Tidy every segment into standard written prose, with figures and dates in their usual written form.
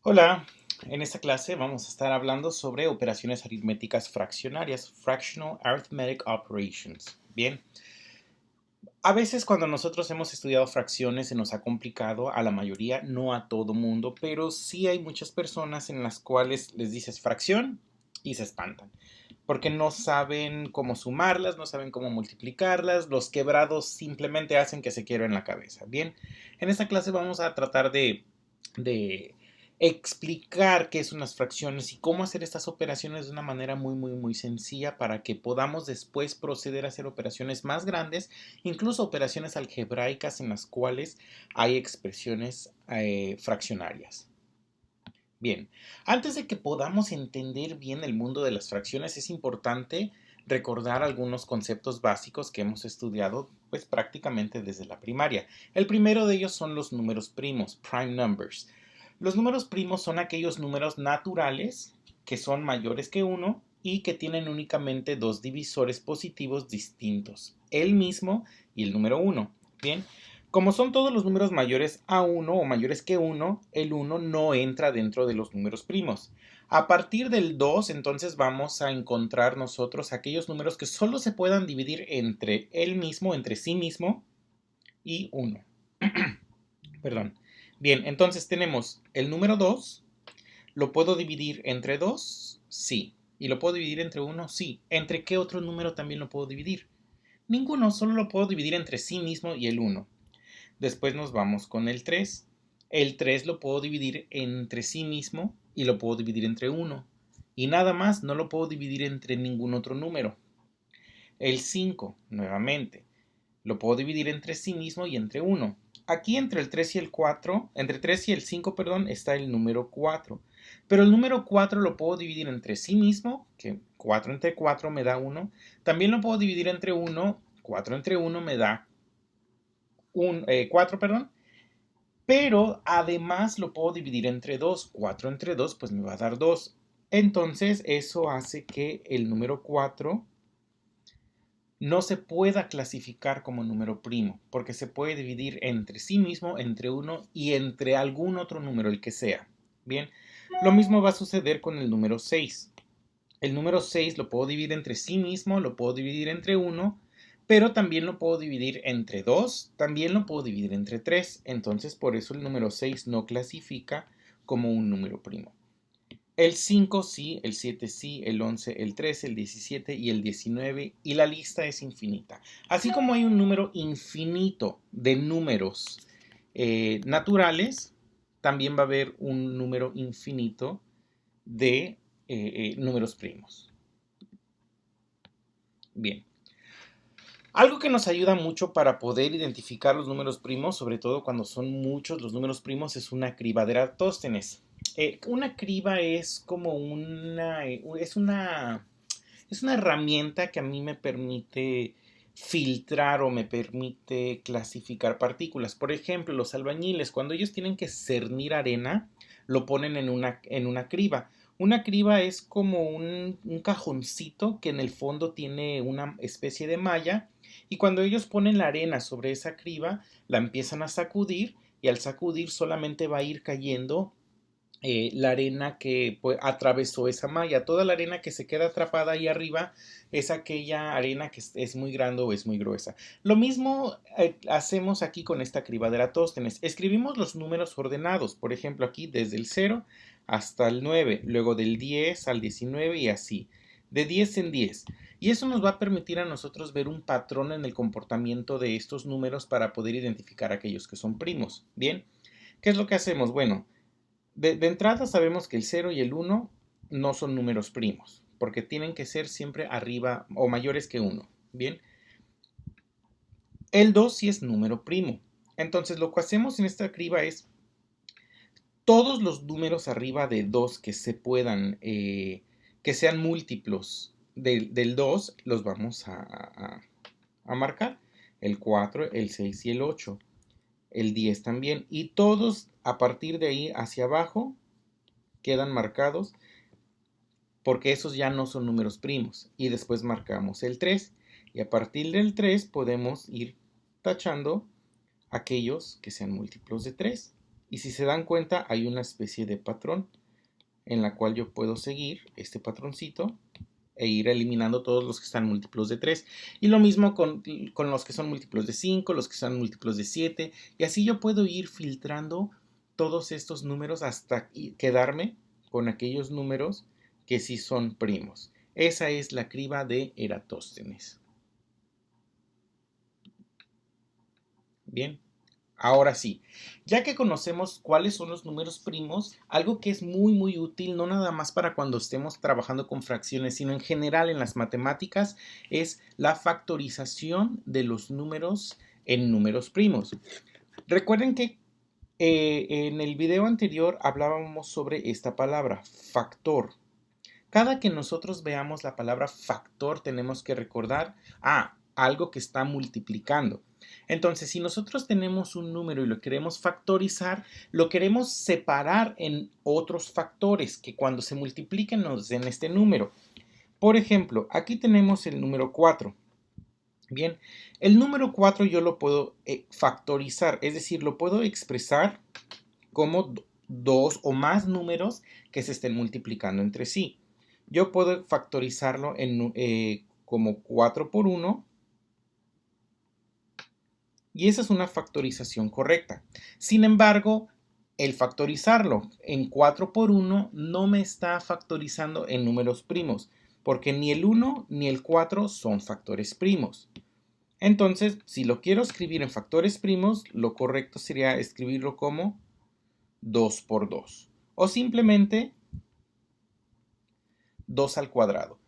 Hola, en esta clase vamos a estar hablando sobre operaciones aritméticas fraccionarias, Fractional Arithmetic Operations. Bien, a veces cuando nosotros hemos estudiado fracciones se nos ha complicado, a la mayoría, no a todo mundo, pero sí hay muchas personas en las cuales les dices fracción y se espantan, porque no saben cómo sumarlas, no saben cómo multiplicarlas, los quebrados simplemente hacen que se quiebren la cabeza. Bien, en esta clase vamos a tratar de explicar qué son las fracciones y cómo hacer estas operaciones de una manera muy sencilla para que podamos después proceder a hacer operaciones más grandes, incluso operaciones algebraicas en las cuales hay expresiones fraccionarias. Bien, antes de que podamos entender bien el mundo de las fracciones es importante recordar algunos conceptos básicos que hemos estudiado pues prácticamente desde la primaria. El primero de ellos son los números primos, prime numbers. Los números primos son aquellos números naturales que son mayores que 1 y que tienen únicamente dos divisores positivos distintos, el mismo y el número 1. Bien, como son todos los números mayores a 1 o mayores que 1, el 1 no entra dentro de los números primos. A partir del 2, entonces vamos a encontrar nosotros aquellos números que solo se puedan dividir entre él mismo, entre sí mismo y 1. Perdón. Bien, entonces tenemos el número 2. ¿Lo puedo dividir entre 2? Sí. ¿Y lo puedo dividir entre 1? Sí. ¿Entre qué otro número también lo puedo dividir? Ninguno, solo lo puedo dividir entre sí mismo y el 1. Después nos vamos con el 3. El 3 lo puedo dividir entre sí mismo y lo puedo dividir entre 1. Y nada más, no lo puedo dividir entre ningún otro número. El 5, nuevamente, lo puedo dividir entre sí mismo y entre 1. Aquí entre el 3 y el 4, entre 3 y el 5, perdón, está el número 4. Pero el número 4 lo puedo dividir entre sí mismo, que 4 entre 4 me da 1. También lo puedo dividir entre 1, 4 entre 1 me da 4, perdón. Pero además lo puedo dividir entre 2. 4 entre 2 pues me va a dar 2. Entonces eso hace que el número 4 no se pueda clasificar como número primo, porque se puede dividir entre sí mismo, entre 1 y entre algún otro número, el que sea. Bien, lo mismo va a suceder con el número 6. El número 6 lo puedo dividir entre sí mismo, lo puedo dividir entre 1, pero también lo puedo dividir entre 2, también lo puedo dividir entre 3. Entonces, por eso el número 6 no clasifica como un número primo. El 5 sí, el 7 sí, el 11, el 13, el 17 y el 19, y la lista es infinita. Así como hay un número infinito de números naturales, también va a haber un número infinito de números primos. Bien. Algo que nos ayuda mucho para poder identificar los números primos, sobre todo cuando son muchos los números primos, es una criba de Eratóstenes. Una criba es como es una herramienta que a mí me permite filtrar o me permite clasificar partículas. Por ejemplo, los albañiles, cuando ellos tienen que cernir arena, lo ponen en una criba. Una criba es como un cajoncito que en el fondo tiene una especie de malla, y cuando ellos ponen la arena sobre esa criba, la empiezan a sacudir, y al sacudir solamente va a ir cayendo la arena que pues, atravesó esa malla. Toda la arena que se queda atrapada ahí arriba es aquella arena que es muy grande o es muy gruesa. Lo mismo hacemos aquí con esta criba de Eratóstenes. Escribimos los números ordenados, por ejemplo aquí desde el 0 hasta el 9, luego del 10 al 19 y así, de 10 en 10. Y eso nos va a permitir a nosotros ver un patrón en el comportamiento de estos números para poder identificar aquellos que son primos. Bien, ¿qué es lo que hacemos? Bueno, de entrada sabemos que el 0 y el 1 no son números primos, porque tienen que ser siempre arriba o mayores que 1. Bien, el 2 sí es número primo. Entonces lo que hacemos en esta criba es todos los números arriba de 2 que se puedan, que sean múltiplos del 2, los vamos a marcar. El 4, el 6 y el 8. El 10 también. Y todos a partir de ahí hacia abajo quedan marcados porque esos ya no son números primos. Y después marcamos el 3. Y a partir del 3 podemos ir tachando aquellos que sean múltiplos de 3. Y si se dan cuenta, hay una especie de patrón en la cual yo puedo seguir este patroncito e ir eliminando todos los que están múltiplos de 3. Y lo mismo con los que son múltiplos de 5, los que son múltiplos de 7. Y así yo puedo ir filtrando todos estos números hasta quedarme con aquellos números que sí son primos. Esa es la criba de Eratóstenes. Bien. Ahora sí, ya que conocemos cuáles son los números primos, algo que es muy útil, no nada más para cuando estemos trabajando con fracciones, sino en general en las matemáticas, es la factorización de los números en números primos. Recuerden que en el video anterior hablábamos sobre esta palabra, factor. Cada que nosotros veamos la palabra factor, tenemos que recordar, algo que está multiplicando. Entonces, si nosotros tenemos un número y lo queremos factorizar, lo queremos separar en otros factores que cuando se multipliquen nos den este número. Por ejemplo, aquí tenemos el número 4. Bien, el número 4 yo lo puedo factorizar, es decir, lo puedo expresar como dos o más números que se estén multiplicando entre sí. Yo puedo factorizarlo como 4 por 1 y esa es una factorización correcta. Sin embargo, el factorizarlo en 4 por 1 no me está factorizando en números primos, porque ni el 1 ni el 4 son factores primos. Entonces, si lo quiero escribir en factores primos, lo correcto sería escribirlo como 2 por 2 o simplemente 2 al cuadrado.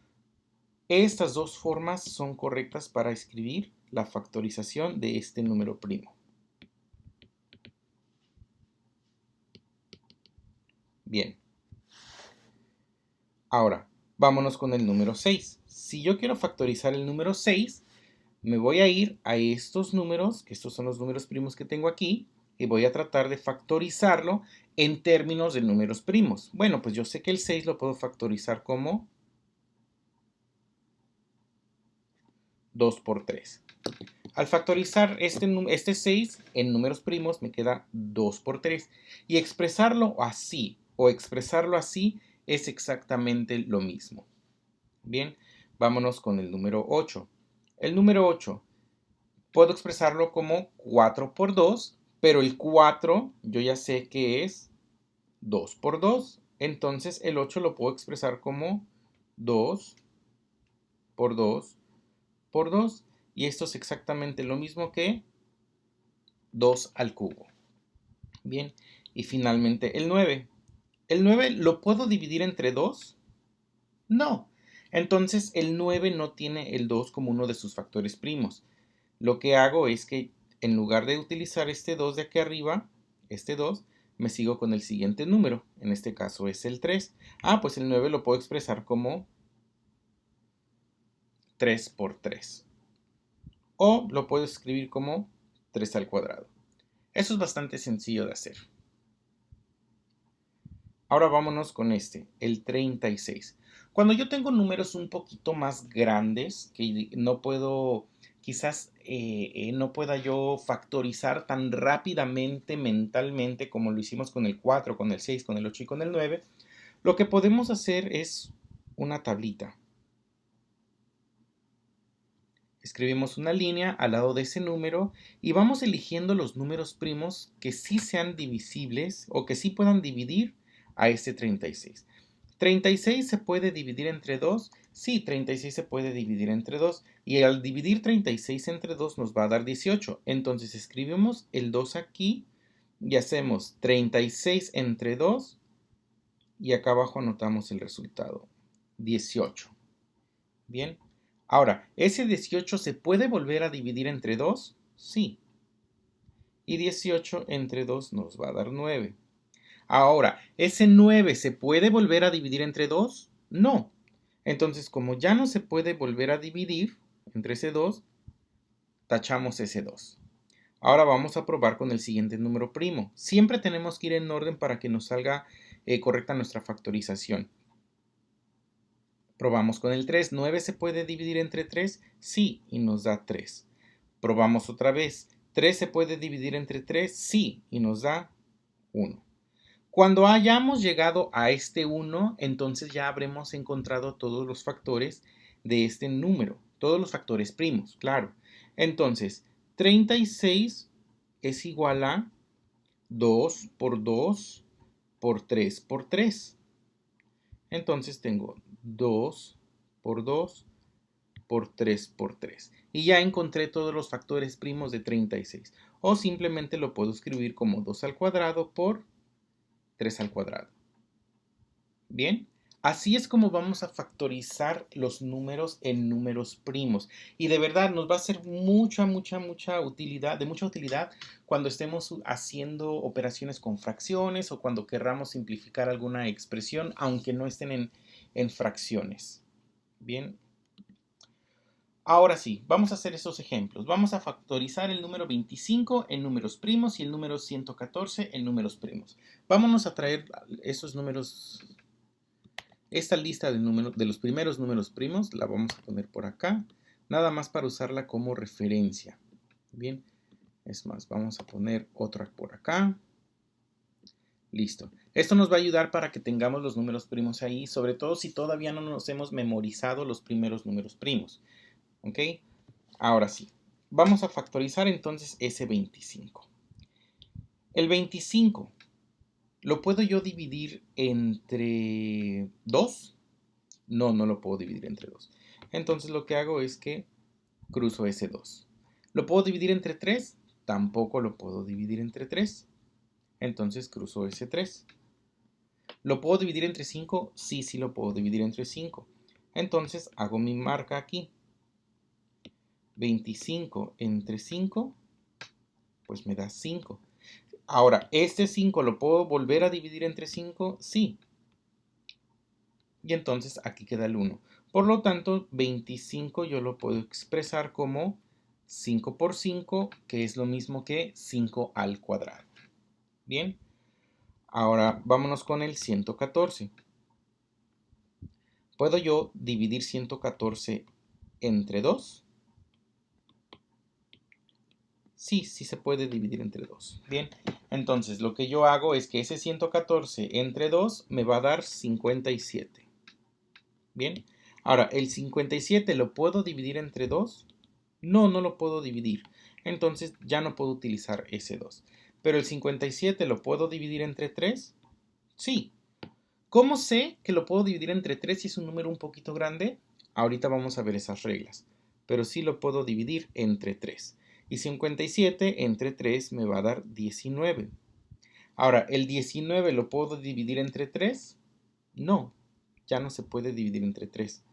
Estas dos formas son correctas para escribir la factorización de este número primo. Bien. Ahora, vámonos con el número 6. Si yo quiero factorizar el número 6, me voy a ir a estos números, que estos son los números primos que tengo aquí, y voy a tratar de factorizarlo en términos de números primos. Bueno, pues yo sé que el 6 lo puedo factorizar como 2 por 3. Al factorizar este 6 en números primos me queda 2 por 3. Y expresarlo así o expresarlo así es exactamente lo mismo. Bien, vámonos con el número 8. El número 8 puedo expresarlo como 4 por 2, pero el 4 yo ya sé que es 2 por 2. Entonces el 8 lo puedo expresar como 2 por 2 por 2. Y esto es exactamente lo mismo que 2 al cubo. Bien, y finalmente el 9. ¿El 9 lo puedo dividir entre 2? No. Entonces el 9 no tiene el 2 como uno de sus factores primos. Lo que hago es que en lugar de utilizar este 2 de aquí arriba, este 2, me sigo con el siguiente número. En este caso es el 3. Pues el 9 lo puedo expresar como 3 por 3. O lo puedo escribir como 3 al cuadrado. Eso es bastante sencillo de hacer. Ahora vámonos con el 36. Cuando yo tengo números un poquito más grandes, que no puedo, quizás no pueda yo factorizar tan rápidamente mentalmente como lo hicimos con el 4, con el 6, con el 8 y con el 9, lo que podemos hacer es una tablita. Escribimos una línea al lado de ese número y vamos eligiendo los números primos que sí sean divisibles o que sí puedan dividir a este 36. ¿36 se puede dividir entre 2? Sí, 36 se puede dividir entre 2. Y al dividir 36 entre 2 nos va a dar 18. Entonces escribimos el 2 aquí y hacemos 36 entre 2 y acá abajo anotamos el resultado, 18. Bien. Ahora, ¿ese 18 se puede volver a dividir entre 2? Sí. Y 18 entre 2 nos va a dar 9. Ahora, ¿ese 9 se puede volver a dividir entre 2? No. Entonces, como ya no se puede volver a dividir entre ese 2, tachamos ese 2. Ahora vamos a probar con el siguiente número primo. Siempre tenemos que ir en orden para que nos salga correcta nuestra factorización. Probamos con el 3. ¿9 se puede dividir entre 3? Sí, y nos da 3. Probamos otra vez. ¿3 se puede dividir entre 3? Sí, y nos da 1. Cuando hayamos llegado a este 1, entonces ya habremos encontrado todos los factores de este número, todos los factores primos, claro. Entonces, 36 es igual a 2 por 2 por 3 por 3. Entonces tengo 2 por 2 por 3 por 3. Y ya encontré todos los factores primos de 36. O simplemente lo puedo escribir como 2 al cuadrado por 3 al cuadrado. Bien, así es como vamos a factorizar los números en números primos. Y de verdad nos va a ser mucha utilidad, de mucha utilidad cuando estemos haciendo operaciones con fracciones o cuando querramos simplificar alguna expresión, aunque no estén en fracciones. Bien. Ahora sí, vamos a hacer esos ejemplos. Vamos a factorizar el número 25 en números primos y el número 114 en números primos. Vámonos a traer esos números. Esta lista de los primeros números primos la vamos a poner por acá, nada más para usarla como referencia. Bien, es más, vamos a poner otra por acá. Listo. Esto nos va a ayudar para que tengamos los números primos ahí, sobre todo si todavía no nos hemos memorizado los primeros números primos. ¿Ok? Ahora sí, vamos a factorizar entonces ese 25. El 25, ¿lo puedo yo dividir entre 2? No, no lo puedo dividir entre 2. Entonces lo que hago es que cruzo ese 2. ¿Lo puedo dividir entre 3? Tampoco lo puedo dividir entre 3. Entonces cruzo ese 3. ¿Lo puedo dividir entre 5? Sí, sí lo puedo dividir entre 5. Entonces hago mi marca aquí. 25 entre 5, pues me da 5. Ahora, ¿este 5 lo puedo volver a dividir entre 5? Sí. Y entonces aquí queda el 1. Por lo tanto, 25 yo lo puedo expresar como 5 por 5, que es lo mismo que 5 al cuadrado. Bien. Ahora vámonos con el 114. ¿Puedo yo dividir 114 entre 2? Sí, sí se puede dividir entre 2. Bien, entonces lo que yo hago es que ese 114 entre 2 me va a dar 57. Bien, ahora el 57 ¿lo puedo dividir entre 2? No, no lo puedo dividir. Entonces ya no puedo utilizar ese 2. Pero el 57 ¿lo puedo dividir entre 3? Sí. ¿Cómo sé que lo puedo dividir entre 3 si es un número un poquito grande? Ahorita vamos a ver esas reglas. Pero sí lo puedo dividir entre 3. Y 57 entre 3 me va a dar 19. Ahora, ¿el 19 lo puedo dividir entre 3? No, ya no se puede dividir entre 3.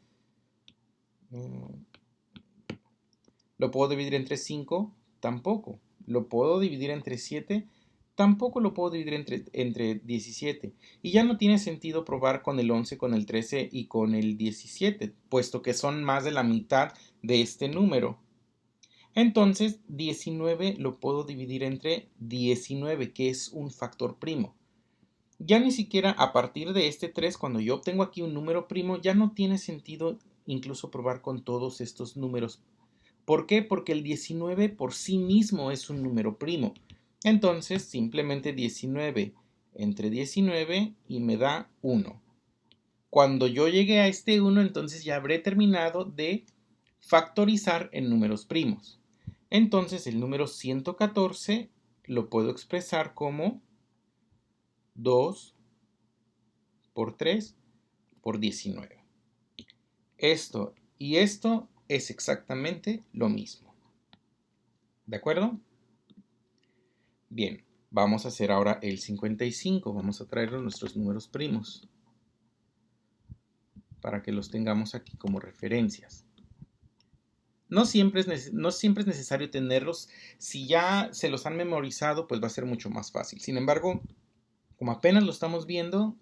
¿Lo puedo dividir entre 5? Tampoco. ¿Lo puedo dividir entre 7? Tampoco lo puedo dividir entre 17. Y ya no tiene sentido probar con el 11, con el 13 y con el 17, puesto que son más de la mitad de este número. Entonces, 19 lo puedo dividir entre 19, que es un factor primo. Ya ni siquiera a partir de este 3, cuando yo obtengo aquí un número primo, ya no tiene sentido incluso probar con todos estos números. ¿Por qué? Porque el 19 por sí mismo es un número primo. Entonces, simplemente 19 entre 19 y me da 1. Cuando yo llegue a este 1, entonces ya habré terminado de factorizar en números primos. Entonces, el número 114 lo puedo expresar como 2 por 3 por 19. Esto y esto es exactamente lo mismo. ¿De acuerdo? Bien, vamos a hacer ahora el 55. Vamos a traer nuestros números primos para que los tengamos aquí como referencias. No siempre es necesario tenerlos. Si ya se los han memorizado, pues va a ser mucho más fácil. Sin embargo, como apenas lo estamos viendo,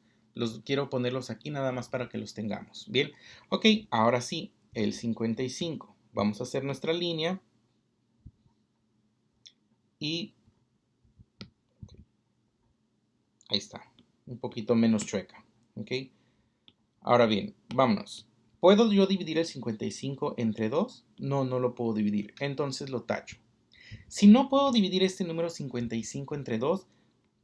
quiero ponerlos aquí nada más para que los tengamos. Bien, ok, ahora sí, el 55. Vamos a hacer nuestra línea. Y ahí está, un poquito menos chueca. Ok, ahora bien, vámonos. ¿Puedo yo dividir el 55 entre 2? No, no lo puedo dividir. Entonces lo tacho. Si no puedo dividir este número 55 entre 2,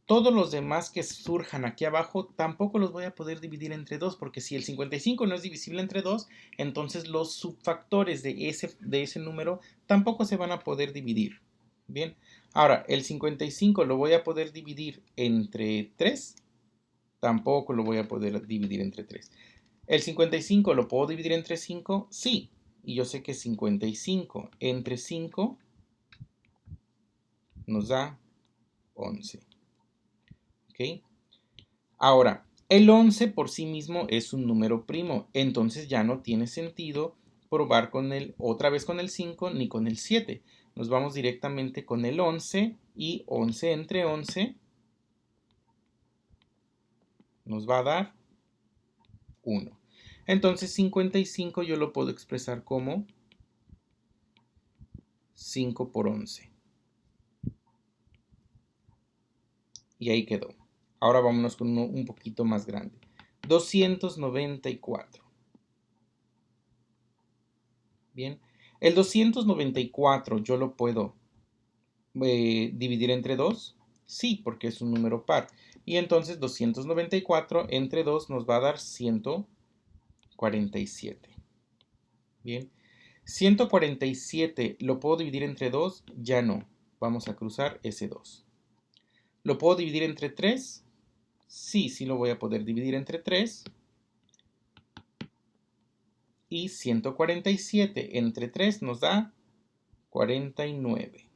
Todos los demás que surjan aquí abajo tampoco los voy a poder dividir entre 2, porque si el 55 no es divisible entre 2, entonces los subfactores de ese número tampoco se van a poder dividir. Bien, ahora el 55 lo voy a poder dividir entre 3, tampoco lo voy a poder dividir entre 3. ¿El 55 lo puedo dividir entre 5? Sí, y yo sé que 55 entre 5 nos da 11. ¿Ok? Ahora, el 11 por sí mismo es un número primo, entonces ya no tiene sentido probar otra vez con el 5 ni con el 7. Nos vamos directamente con el 11 y 11 entre 11 nos va a dar 1. Entonces 55 yo lo puedo expresar como 5 por 11. Y ahí quedó. Ahora vámonos con uno un poquito más grande. 294. Bien, el 294 yo lo puedo dividir entre 2. Sí, porque es un número par. Y entonces 294 entre 2 nos va a dar 147. Bien, 147 lo puedo dividir entre 2. Ya no. Vamos a cruzar ese 2. ¿Lo puedo dividir entre 3? Sí, sí lo voy a poder dividir entre 3. Y 147 entre 3 nos da 49.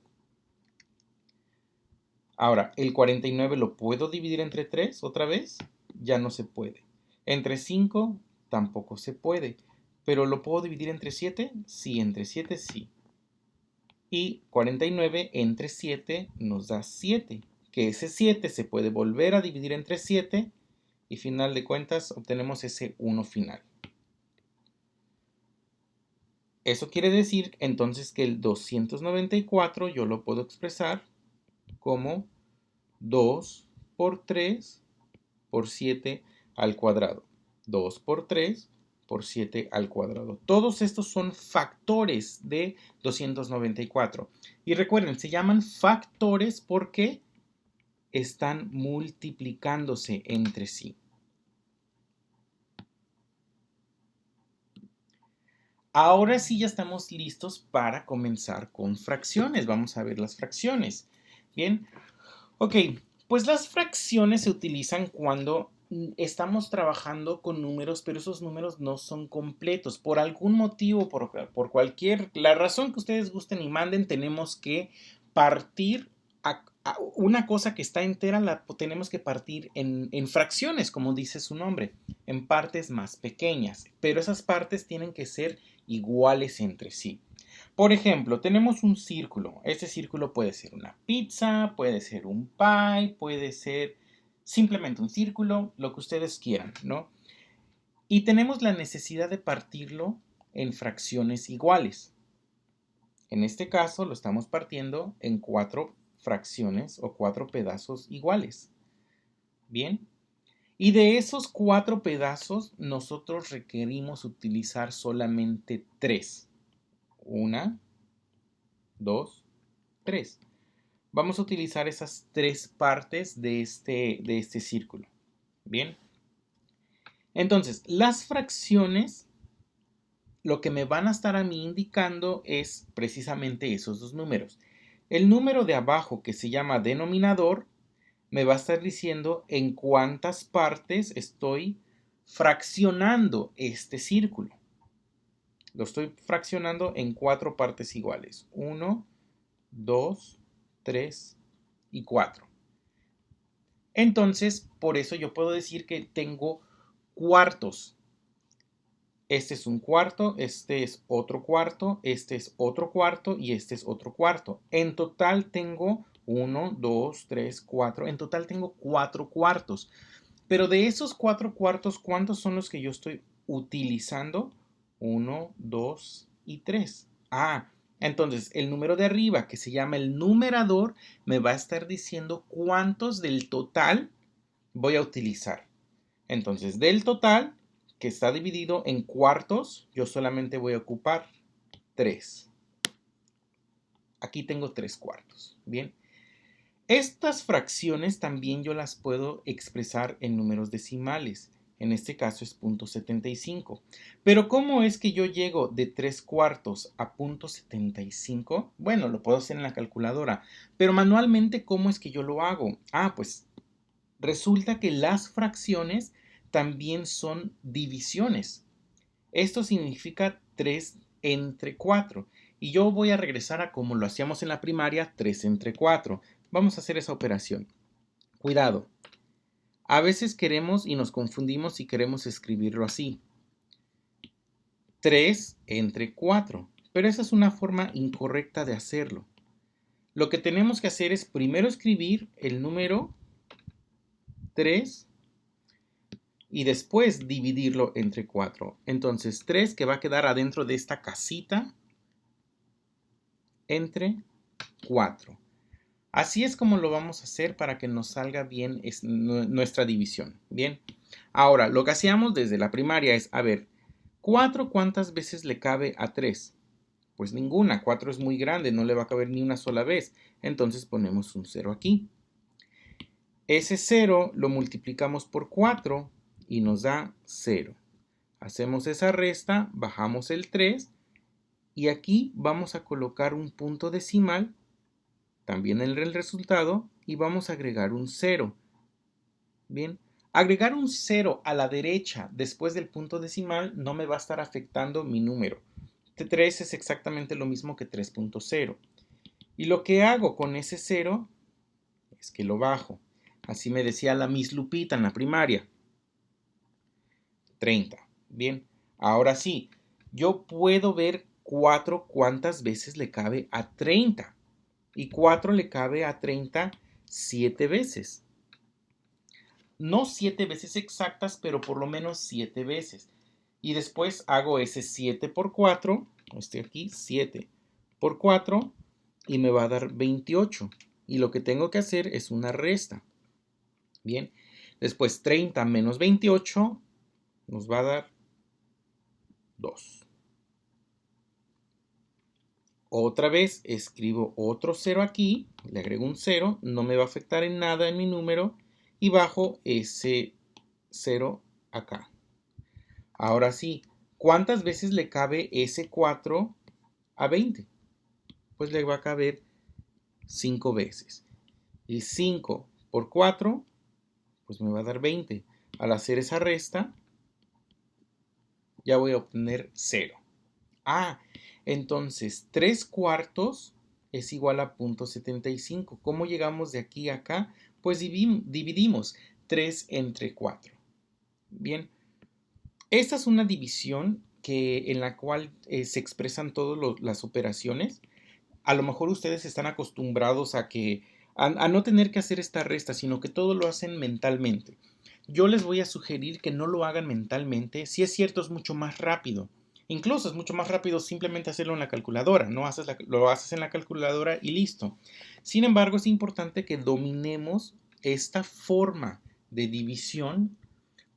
Ahora, ¿el 49 lo puedo dividir entre 3 otra vez? Ya no se puede. Entre 5 tampoco se puede. ¿Pero lo puedo dividir entre 7? Sí, entre 7 sí. Y 49 entre 7 nos da 7. Que ese 7 se puede volver a dividir entre 7 y final de cuentas obtenemos ese 1 final. Eso quiere decir entonces que el 294 yo lo puedo expresar como 2 por 3 por 7 al cuadrado. 2 por 3 por 7 al cuadrado. Todos estos son factores de 294. Y recuerden, se llaman factores porque están multiplicándose entre sí. Ahora sí ya estamos listos para comenzar con fracciones. Vamos a ver las fracciones. Bien, ok, pues las fracciones se utilizan cuando estamos trabajando con números, pero esos números no son completos. Por algún motivo, por la razón que ustedes gusten y manden, tenemos que partir a una cosa que está entera, la tenemos que partir en fracciones, como dice su nombre, en partes más pequeñas. Pero esas partes tienen que ser iguales entre sí. Por ejemplo, tenemos un círculo. Este círculo puede ser una pizza, puede ser un pie, puede ser simplemente un círculo, lo que ustedes quieran, ¿no? Y tenemos la necesidad de partirlo en fracciones iguales. En este caso lo estamos partiendo en 4 fracciones o 4 pedazos iguales. Bien. Y de esos 4 pedazos nosotros requerimos utilizar solamente 3. 1, 2, 3. Vamos a utilizar esas 3 partes de este círculo. Bien. Entonces, las fracciones lo que me van a estar a mí indicando es precisamente esos dos números. El número de abajo, que se llama denominador, me va a estar diciendo en cuántas partes estoy fraccionando este círculo. Lo estoy fraccionando en 4 partes iguales. 1, 2, 3 y 4. Entonces, por eso yo puedo decir que tengo cuartos. Este es un cuarto, este es otro cuarto, este es otro cuarto y este es otro cuarto. En total tengo 1, 2, 3, 4. En total tengo 4 cuartos. Pero de esos 4 cuartos, ¿cuántos son los que yo estoy utilizando? 1, 2 y 3. Entonces el número de arriba, que se llama el numerador, me va a estar diciendo cuántos del total voy a utilizar. Entonces, del total, que está dividido en cuartos, yo solamente voy a ocupar 3. Aquí tengo 3 cuartos. Bien. Estas fracciones también yo las puedo expresar en números decimales. En este caso es 0.75. Pero ¿cómo es que yo llego de 3/4 a 0.75? Bueno, lo puedo hacer en la calculadora. Pero manualmente, ¿cómo es que yo lo hago? Pues resulta que las fracciones también son divisiones. Esto significa 3 entre 4. Y yo voy a regresar a como lo hacíamos en la primaria, 3 entre 4. Vamos a hacer esa operación. Cuidado. A veces queremos y nos confundimos y queremos escribirlo así. 3 entre 4. Pero esa es una forma incorrecta de hacerlo. Lo que tenemos que hacer es primero escribir el número 3 y después dividirlo entre 4. Entonces 3 que va a quedar adentro de esta casita entre 4. Así es como lo vamos a hacer para que nos salga bien nuestra división. Bien. Ahora, lo que hacíamos desde la primaria es, a ver, 4 ¿cuántas veces le cabe a 3? Pues ninguna, 4 es muy grande, no le va a caber ni una sola vez. Entonces ponemos un 0 aquí. Ese 0 lo multiplicamos por 4 y nos da 0. Hacemos esa resta, bajamos el 3 y aquí vamos a colocar un punto decimal también en el resultado y vamos a agregar un 0. Bien, agregar un 0 a la derecha después del punto decimal no me va a estar afectando mi número. 3 es exactamente lo mismo que 3.0. Y lo que hago con ese 0 es que lo bajo. Así me decía la Miss Lupita en la primaria. 30. Bien, ahora sí, yo puedo ver 4 cuántas veces le cabe a 30. Y 4 le cabe a 30 7 veces. No 7 veces exactas, pero por lo menos 7 veces. Y después hago ese 7 por 4, estoy aquí, 7 por 4, y me va a dar 28. Y lo que tengo que hacer es una resta. Bien, después 30 menos 28 nos va a dar 2. Otra vez escribo otro 0 aquí, le agrego un 0, no me va a afectar en nada en mi número y bajo ese 0 acá. Ahora sí, ¿cuántas veces le cabe ese 4 a 20? Pues le va a caber 5 veces. Y 5 por 4, pues me va a dar 20. Al hacer esa resta, ya voy a obtener 0. Entonces 3/4 es igual a 0.75. ¿Cómo llegamos de aquí a acá? Pues dividimos 3 entre 4. Bien, esta es una división en la cual se expresan todas las operaciones. A lo mejor ustedes están acostumbrados a no tener que hacer esta resta, sino que todo lo hacen mentalmente. Yo les voy a sugerir que no lo hagan mentalmente. Si es cierto, es mucho más rápido. Incluso es mucho más rápido simplemente hacerlo en la calculadora. Lo haces en la calculadora y listo. Sin embargo, es importante que dominemos esta forma de división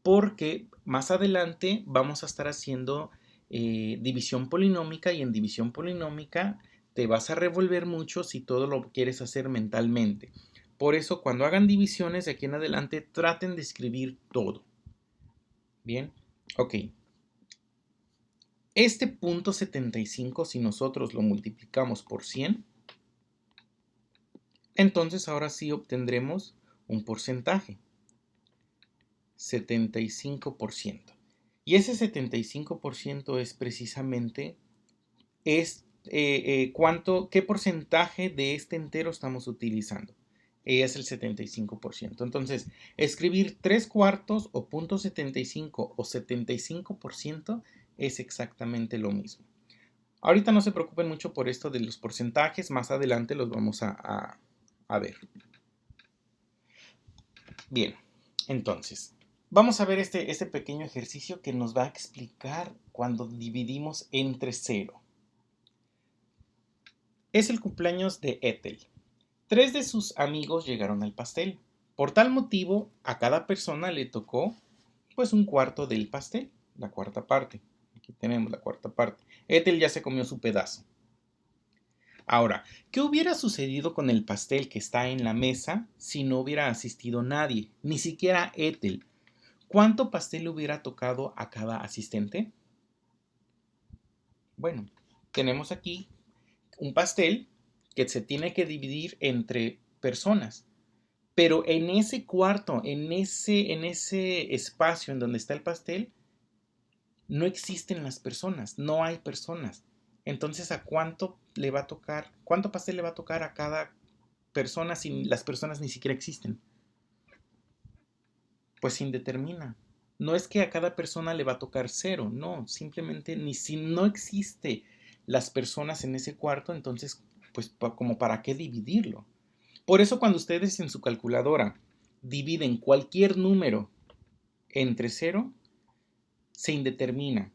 porque más adelante vamos a estar haciendo división polinómica y en división polinómica te vas a revolver mucho si todo lo quieres hacer mentalmente. Por eso cuando hagan divisiones de aquí en adelante traten de escribir todo. Bien, ok. Este punto 75 si nosotros lo multiplicamos por 100, entonces ahora sí obtendremos un porcentaje. 75%. Y ese 75% es precisamente qué porcentaje de este entero estamos utilizando. Es el 75%. Entonces, escribir 3/4 o 0.75 o 75% es exactamente lo mismo. Ahorita no se preocupen mucho por esto de los porcentajes, más adelante los vamos a ver. Bien, entonces, vamos a ver este pequeño ejercicio que nos va a explicar cuando dividimos entre 0. Es el cumpleaños de Ethel. 3 de sus amigos llegaron al pastel. Por tal motivo, a cada persona le tocó pues un cuarto del pastel, la cuarta parte. Aquí tenemos la cuarta parte. Ethel ya se comió su pedazo. Ahora, ¿qué hubiera sucedido con el pastel que está en la mesa si no hubiera asistido nadie, ni siquiera Ethel? ¿Cuánto pastel le hubiera tocado a cada asistente? Bueno, tenemos aquí un pastel que se tiene que dividir entre personas. Pero en ese cuarto, en ese espacio en donde está el pastel, no existen las personas, no hay personas. Entonces, ¿a cuánto le va a tocar? ¿Cuánto pastel le va a tocar a cada persona si las personas ni siquiera existen? Pues se indetermina. No es que a cada persona le va a tocar cero, no, simplemente ni si no existe las personas en ese cuarto, entonces, pues como para qué dividirlo. Por eso cuando ustedes en su calculadora dividen cualquier número entre cero, se indetermina.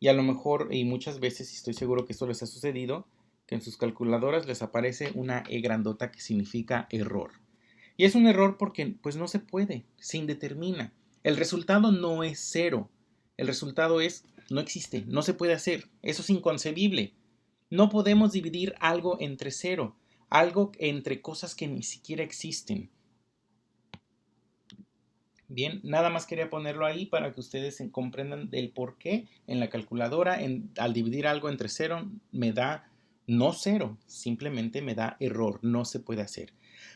Y a lo mejor, y muchas veces, y estoy seguro que esto les ha sucedido, que en sus calculadoras les aparece una E grandota que significa error. Y es un error porque pues no se puede, se indetermina. El resultado no es cero. El resultado es, no existe, no se puede hacer. Eso es inconcebible. No podemos dividir algo entre cero, algo entre cosas que ni siquiera existen. Bien, nada más quería ponerlo ahí para que ustedes comprendan el por qué en la calculadora, al dividir algo entre cero, me da no cero, simplemente me da error, no se puede hacer.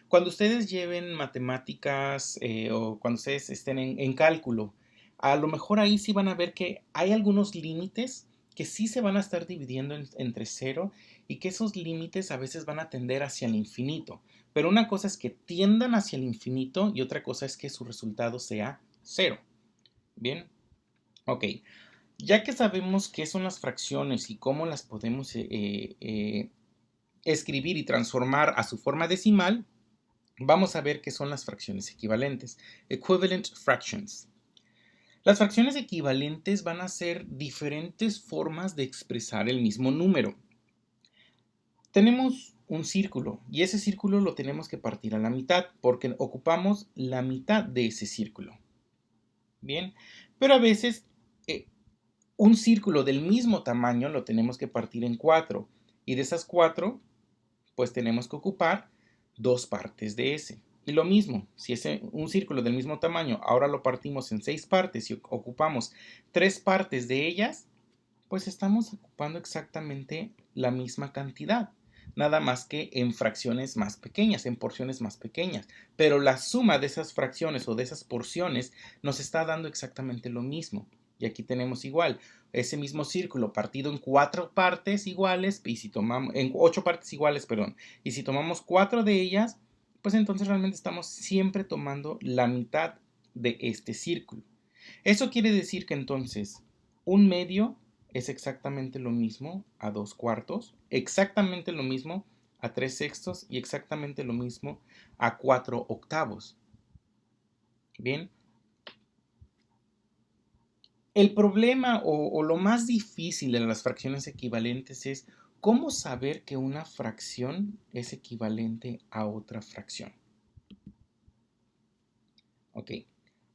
Cuando ustedes lleven matemáticas o cuando ustedes estén en cálculo, a lo mejor ahí sí van a ver que hay algunos límites que sí se van a estar dividiendo entre cero y que esos límites a veces van a tender hacia el infinito. Pero una cosa es que tiendan hacia el infinito y otra cosa es que su resultado sea cero. Bien, ok. Ya que sabemos qué son las fracciones y cómo las podemos escribir y transformar a su forma decimal, vamos a ver qué son las fracciones equivalentes. Equivalent fractions. Las fracciones equivalentes van a ser diferentes formas de expresar el mismo número. Tenemos un círculo y ese círculo lo tenemos que partir a la mitad porque ocupamos la mitad de ese círculo. Bien, pero a veces un círculo del mismo tamaño lo tenemos que partir en 4 y de esas 4 pues tenemos que ocupar 2 partes de ese. Y lo mismo, si es un círculo del mismo tamaño, ahora lo partimos en 6 partes y ocupamos 3 partes de ellas, pues estamos ocupando exactamente la misma cantidad, nada más que en fracciones más pequeñas, en porciones más pequeñas. Pero la suma de esas fracciones o de esas porciones nos está dando exactamente lo mismo. Y aquí tenemos igual, ese mismo círculo partido en 4 partes iguales, y si tomamos, en 8 partes iguales, perdón, y si tomamos 4 de ellas, pues entonces realmente estamos siempre tomando la mitad de este círculo. Eso quiere decir que entonces un medio es exactamente lo mismo a 2 cuartos, exactamente lo mismo a 3 sextos y exactamente lo mismo a 4 octavos. Bien, el problema o lo más difícil de las fracciones equivalentes es cómo saber que una fracción es equivalente a otra fracción. Ok,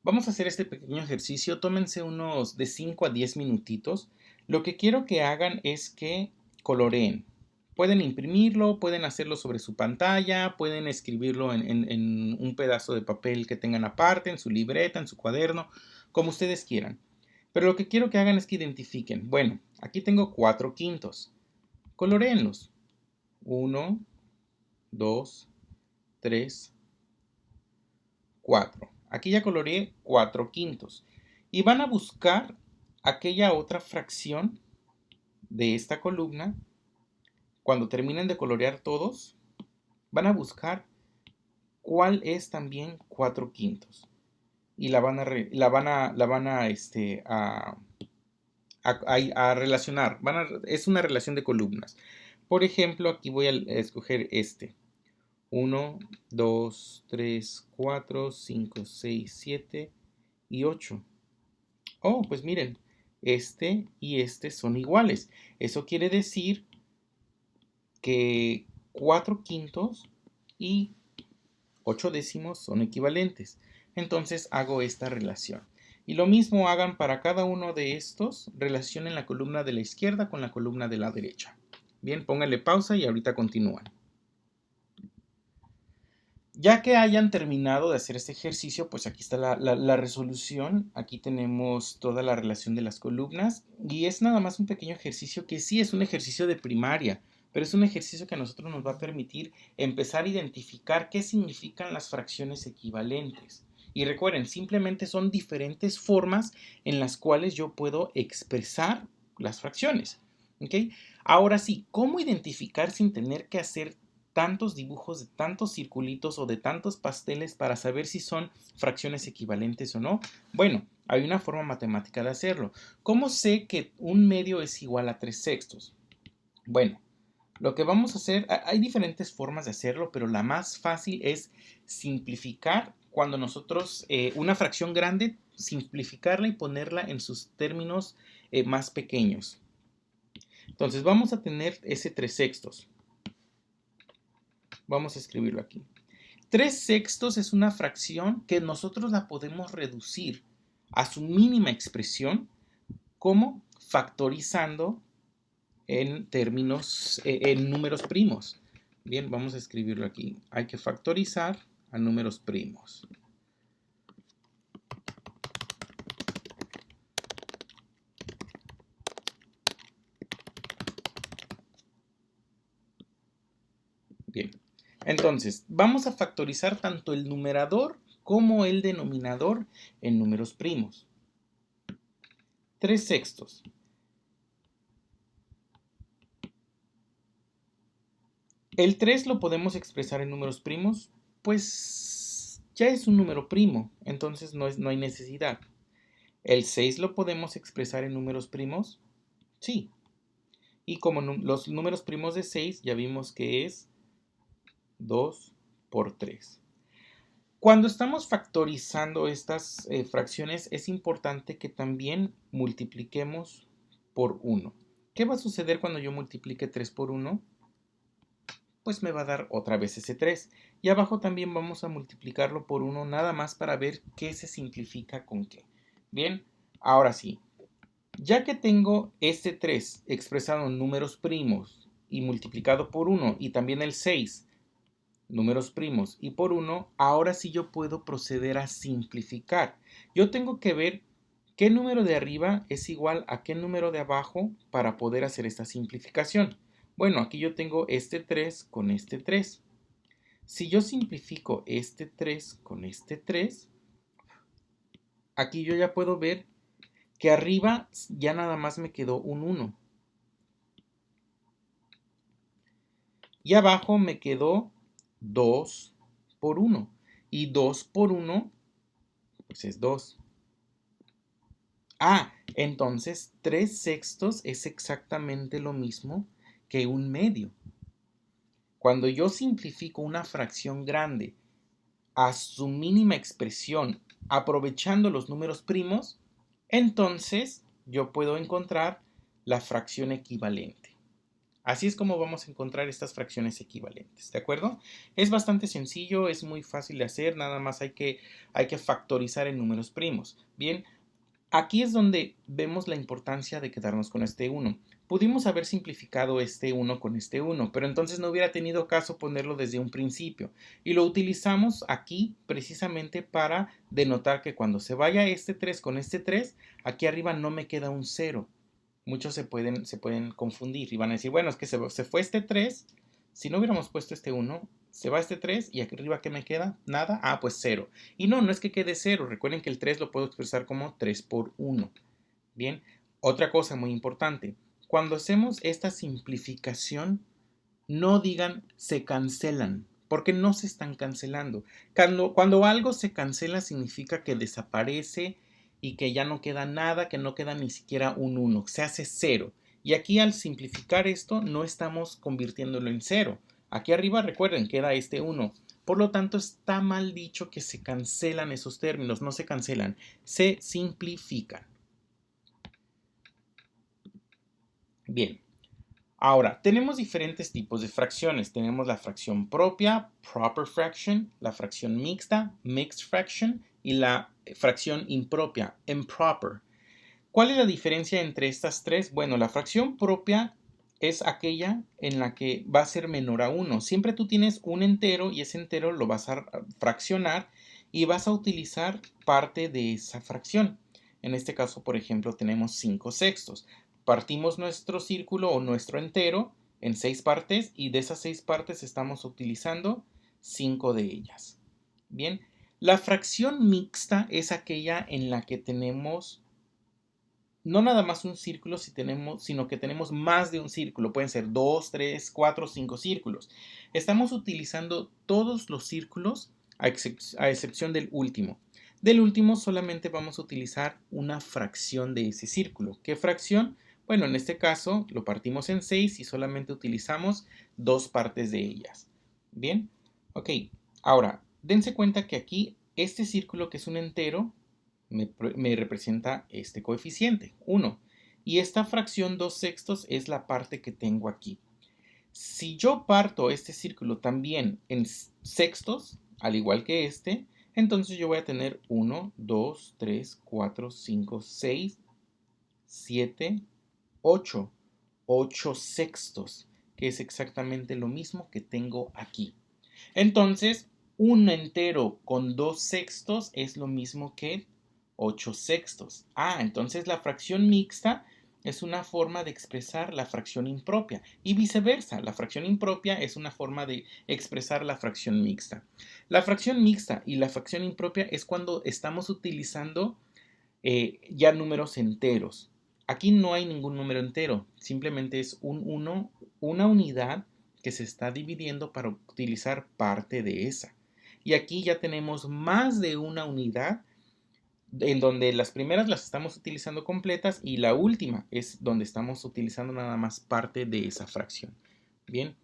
vamos a hacer este pequeño ejercicio. Tómense unos de 5 a 10 minutitos. Lo que quiero que hagan es que coloreen. Pueden imprimirlo, pueden hacerlo sobre su pantalla, pueden escribirlo en un pedazo de papel que tengan aparte, en su libreta, en su cuaderno, como ustedes quieran. Pero lo que quiero que hagan es que identifiquen. Bueno, aquí tengo 4 quintos. Coloreenlos. 1, 2, 3, 4. Aquí ya coloreé 4 quintos. Y van a buscar aquella otra fracción de esta columna. Cuando terminen de colorear todos, van a buscar cuál es también 4 quintos. Y a relacionar. Es una relación de columnas. Por ejemplo, aquí voy a escoger este. 1, 2, 3, 4, 5, 6, 7 y 8. Oh, pues miren, este y este son iguales. Eso quiere decir que 4 quintos y 8 décimos son equivalentes. Entonces hago esta relación. Y lo mismo hagan para cada uno de estos, relacionen la columna de la izquierda con la columna de la derecha. Bien, pónganle pausa y ahorita continúan. Ya que hayan terminado de hacer este ejercicio, pues aquí está la resolución. Aquí tenemos toda la relación de las columnas y es nada más un pequeño ejercicio que sí es un ejercicio de primaria, pero es un ejercicio que a nosotros nos va a permitir empezar a identificar qué significan las fracciones equivalentes. Y recuerden, simplemente son diferentes formas en las cuales yo puedo expresar las fracciones. ¿Ok? Ahora sí, ¿cómo identificar sin tener que hacer tantos dibujos de tantos circulitos o de tantos pasteles para saber si son fracciones equivalentes o no? Bueno, hay una forma matemática de hacerlo. ¿Cómo sé que un medio es igual a 3/6? Bueno, lo que vamos a hacer, hay diferentes formas de hacerlo, pero la más fácil es simplificar cuando nosotros, una fracción grande, simplificarla y ponerla en sus términos más pequeños. Entonces vamos a tener ese 3/6. Vamos a escribirlo aquí. 3/6 es una fracción que nosotros la podemos reducir a su mínima expresión como factorizando en términos, en números primos. Bien, vamos a escribirlo aquí. Hay que factorizar a números primos. Bien, entonces vamos a factorizar tanto el numerador como el denominador en números primos. 3/6. El 3 lo podemos expresar en números primos, pues ya es un número primo, entonces no hay necesidad. ¿El 6 lo podemos expresar en números primos? Sí. Y como los números primos de 6 ya vimos que es 2 por 3. Cuando estamos factorizando estas fracciones es importante que también multipliquemos por 1. ¿Qué va a suceder cuando yo multiplique 3 por 1? Pues me va a dar otra vez ese 3. Y abajo también vamos a multiplicarlo por 1 nada más para ver qué se simplifica con qué. Bien, ahora sí. Ya que tengo este 3 expresado en números primos y multiplicado por 1 y también el 6, números primos y por 1, ahora sí yo puedo proceder a simplificar. Yo tengo que ver qué número de arriba es igual a qué número de abajo para poder hacer esta simplificación. Bueno, aquí yo tengo este 3 con este 3. Si yo simplifico este 3 con este 3, aquí yo ya puedo ver que arriba ya nada más me quedó un 1. Y abajo me quedó 2 por 1. Y 2 por 1, pues es 2. Ah, entonces 3/6 es exactamente lo mismo que un medio. Cuando yo simplifico una fracción grande a su mínima expresión aprovechando los números primos, entonces yo puedo encontrar la fracción equivalente. Así es como vamos a encontrar estas fracciones equivalentes, ¿de acuerdo? Es bastante sencillo, es muy fácil de hacer, nada más hay que factorizar en números primos. Bien, aquí es donde vemos la importancia de quedarnos con este 1. Pudimos haber simplificado este 1 con este 1, pero entonces no hubiera tenido caso ponerlo desde un principio. Y lo utilizamos aquí precisamente para denotar que cuando se vaya este 3 con este 3, aquí arriba no me queda un 0. Muchos se pueden confundir y van a decir, bueno, es que se fue este 3, si no hubiéramos puesto este 1, se va este 3 y aquí arriba ¿qué me queda? Nada, ah, pues 0. Y no es que quede 0, recuerden que el 3 lo puedo expresar como 3 por 1. Bien, otra cosa muy importante, cuando hacemos esta simplificación, no digan se cancelan, porque no se están cancelando. Cuando algo se cancela significa que desaparece y que ya no queda nada, que no queda ni siquiera un 1, se hace 0. Y aquí al simplificar esto no estamos convirtiéndolo en 0. Aquí arriba recuerden queda este 1. Por lo tanto está mal dicho que se cancelan esos términos, no se cancelan, se simplifican. Bien. Ahora, tenemos diferentes tipos de fracciones. Tenemos la fracción propia, proper fraction, la fracción mixta, mixed fraction, y la fracción impropia, improper. ¿Cuál es la diferencia entre estas tres? Bueno, la fracción propia es aquella en la que va a ser menor a 1. Siempre tú tienes un entero y ese entero lo vas a fraccionar y vas a utilizar parte de esa fracción. En este caso, por ejemplo, tenemos 5 sextos. Partimos nuestro círculo o nuestro entero en 6 partes y de esas 6 partes estamos utilizando 5 de ellas. Bien, la fracción mixta es aquella en la que tenemos no nada más un círculo, sino que tenemos más de un círculo. Pueden ser 2, 3, 4, 5 círculos. Estamos utilizando todos los círculos a excepción del último. Del último solamente vamos a utilizar una fracción de ese círculo. ¿Qué fracción? Bueno, en este caso lo partimos en 6 y solamente utilizamos 2 partes de ellas. Bien, ok. Ahora, dense cuenta que aquí este círculo que es un entero me representa este coeficiente, 1. Y esta fracción 2 sextos es la parte que tengo aquí. Si yo parto este círculo también en sextos, al igual que este, entonces yo voy a tener 1, 2, 3, 4, 5, 6, 7, 8. 8 sextos, que es exactamente lo mismo que tengo aquí. Entonces, un entero con 2 sextos es lo mismo que 8 sextos. Entonces la fracción mixta es una forma de expresar la fracción impropia y viceversa. La fracción impropia es una forma de expresar la fracción mixta. La fracción mixta y la fracción impropia es cuando estamos utilizando ya números enteros. Aquí no hay ningún número entero, simplemente es una unidad que se está dividiendo para utilizar parte de esa. Y aquí ya tenemos más de una unidad en donde las primeras las estamos utilizando completas y la última es donde estamos utilizando nada más parte de esa fracción. Bien,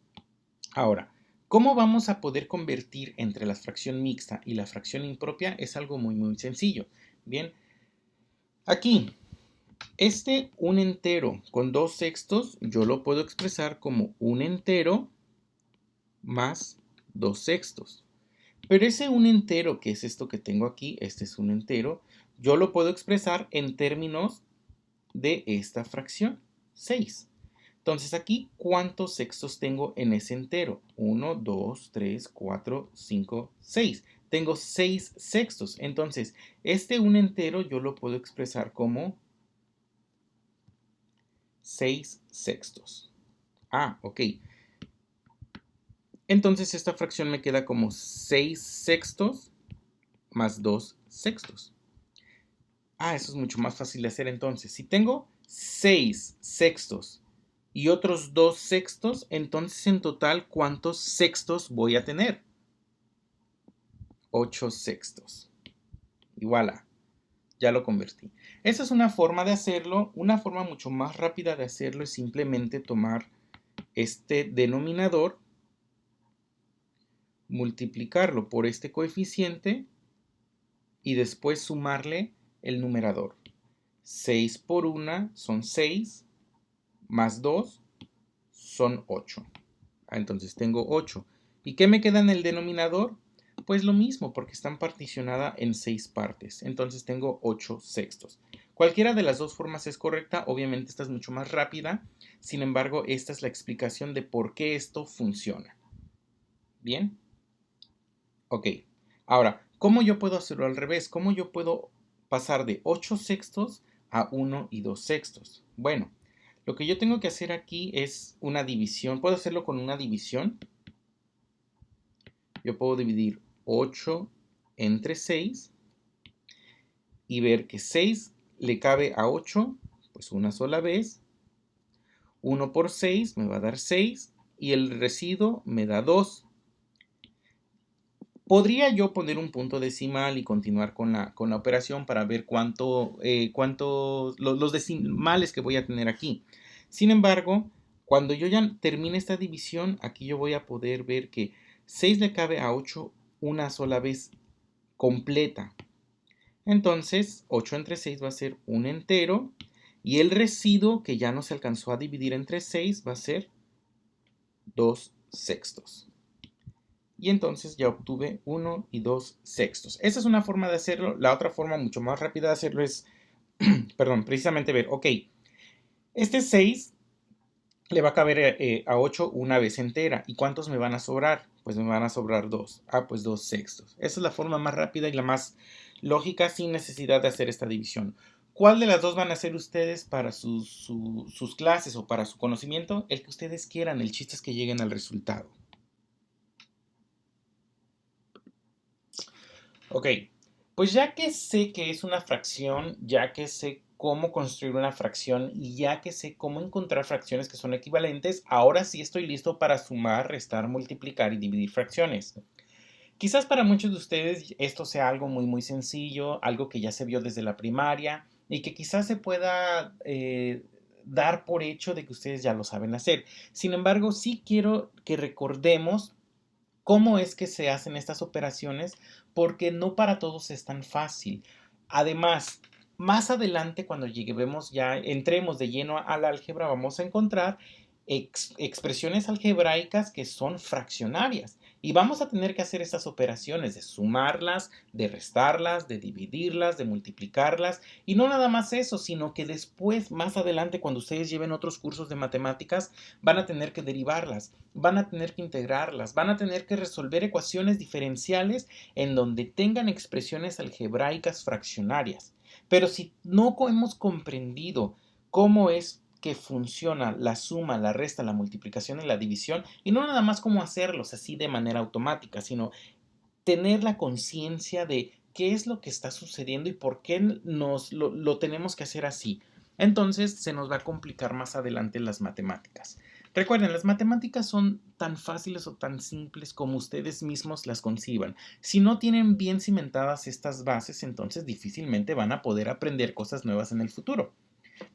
ahora, ¿cómo vamos a poder convertir entre la fracción mixta y la fracción impropia? Es algo muy sencillo. Bien, aquí un entero con 2 sextos, yo lo puedo expresar como un entero más 2 sextos. Pero ese un entero, que es esto que tengo aquí, este es un entero, yo lo puedo expresar en términos de esta fracción, 6. Entonces aquí, ¿cuántos sextos tengo en ese entero? 1, 2, 3, 4, 5, 6. Tengo 6 sextos. Entonces, un entero yo lo puedo expresar como 6 sextos. Ok. Entonces esta fracción me queda como 6 sextos más 2 sextos. Eso es mucho más fácil de hacer entonces. Si tengo 6 sextos y otros 2 sextos, entonces en total, ¿cuántos sextos voy a tener? 8 sextos. Igual ya lo convertí. Esa es una forma de hacerlo. Una forma mucho más rápida de hacerlo es simplemente tomar este denominador, multiplicarlo por este coeficiente y después sumarle el numerador. 6 por 1 son 6, más 2 son 8. Entonces tengo 8. ¿Y qué me queda en el denominador? Pues lo mismo, porque están particionadas en 6 partes. Entonces tengo 8 sextos. Cualquiera de las dos formas es correcta. Obviamente esta es mucho más rápida. Sin embargo, esta es la explicación de por qué esto funciona. ¿Bien? Ok. Ahora, ¿cómo yo puedo hacerlo al revés? ¿Cómo yo puedo pasar de 8 sextos a 1 y 2 sextos? Bueno, lo que yo tengo que hacer aquí es una división. Puedo hacerlo con una división. Yo puedo dividir 8 entre 6 y ver que 6 le cabe a 8, pues una sola vez. 1 por 6 me va a dar 6 y el residuo me da 2. Podría yo poner un punto decimal y continuar con la operación para ver los decimales que voy a tener aquí. Sin embargo, cuando yo ya termine esta división, aquí yo voy a poder ver que 6 le cabe a 8 una sola vez completa. Entonces, 8 entre 6 va a ser un entero y el residuo que ya no se alcanzó a dividir entre 6 va a ser 2 sextos. Y entonces ya obtuve 1 y 2 sextos. Esa es una forma de hacerlo. La otra forma mucho más rápida de hacerlo es, precisamente ver, ok, este 6 le va a caber a 8 una vez entera. ¿Y cuántos me van a sobrar? Pues me van a sobrar 2. Ah, pues 2 sextos. Esa es la forma más rápida y la más lógica sin necesidad de hacer esta división. ¿Cuál de las dos van a hacer ustedes para sus clases o para su conocimiento? El que ustedes quieran. El chiste es que lleguen al resultado. Ok, pues ya que sé que es una fracción, ya que sé cómo construir una fracción y ya que sé cómo encontrar fracciones que son equivalentes, ahora sí estoy listo para sumar, restar, multiplicar y dividir fracciones. Quizás para muchos de ustedes esto sea algo muy sencillo, algo que ya se vio desde la primaria y que quizás se pueda dar por hecho de que ustedes ya lo saben hacer. Sin embargo, sí quiero que recordemos cómo es que se hacen estas operaciones, porque no para todos es tan fácil. Además, más adelante, cuando lleguemos ya, entremos de lleno al álgebra, vamos a encontrar expresiones algebraicas que son fraccionarias. Y vamos a tener que hacer estas operaciones de sumarlas, de restarlas, de dividirlas, de multiplicarlas. Y no nada más eso, sino que después, más adelante, cuando ustedes lleven otros cursos de matemáticas, van a tener que derivarlas, van a tener que integrarlas, van a tener que resolver ecuaciones diferenciales en donde tengan expresiones algebraicas fraccionarias. Pero si no hemos comprendido cómo es que funciona la suma, la resta, la multiplicación y la división, y no nada más cómo hacerlos así de manera automática, sino tener la conciencia de qué es lo que está sucediendo y por qué lo tenemos que hacer así. Entonces se nos va a complicar más adelante las matemáticas. Recuerden, las matemáticas son tan fáciles o tan simples como ustedes mismos las conciban. Si no tienen bien cimentadas estas bases, entonces difícilmente van a poder aprender cosas nuevas en el futuro.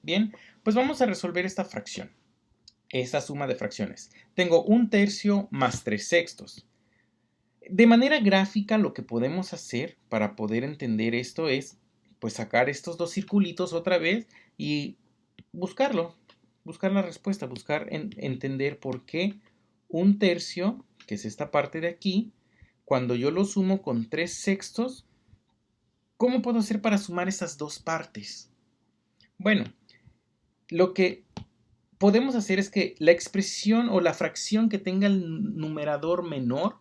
Bien, pues vamos a resolver esta fracción, esta suma de fracciones. Tengo 1/3 más 3/6. De manera gráfica, lo que podemos hacer para poder entender esto es pues sacar estos dos circulitos otra vez y buscarlo, buscar la respuesta, entender por qué 1/3, que es esta parte de aquí, cuando yo lo sumo con 3/6, ¿cómo puedo hacer para sumar esas dos partes? Bueno, lo que podemos hacer es que la expresión o la fracción que tenga el numerador menor,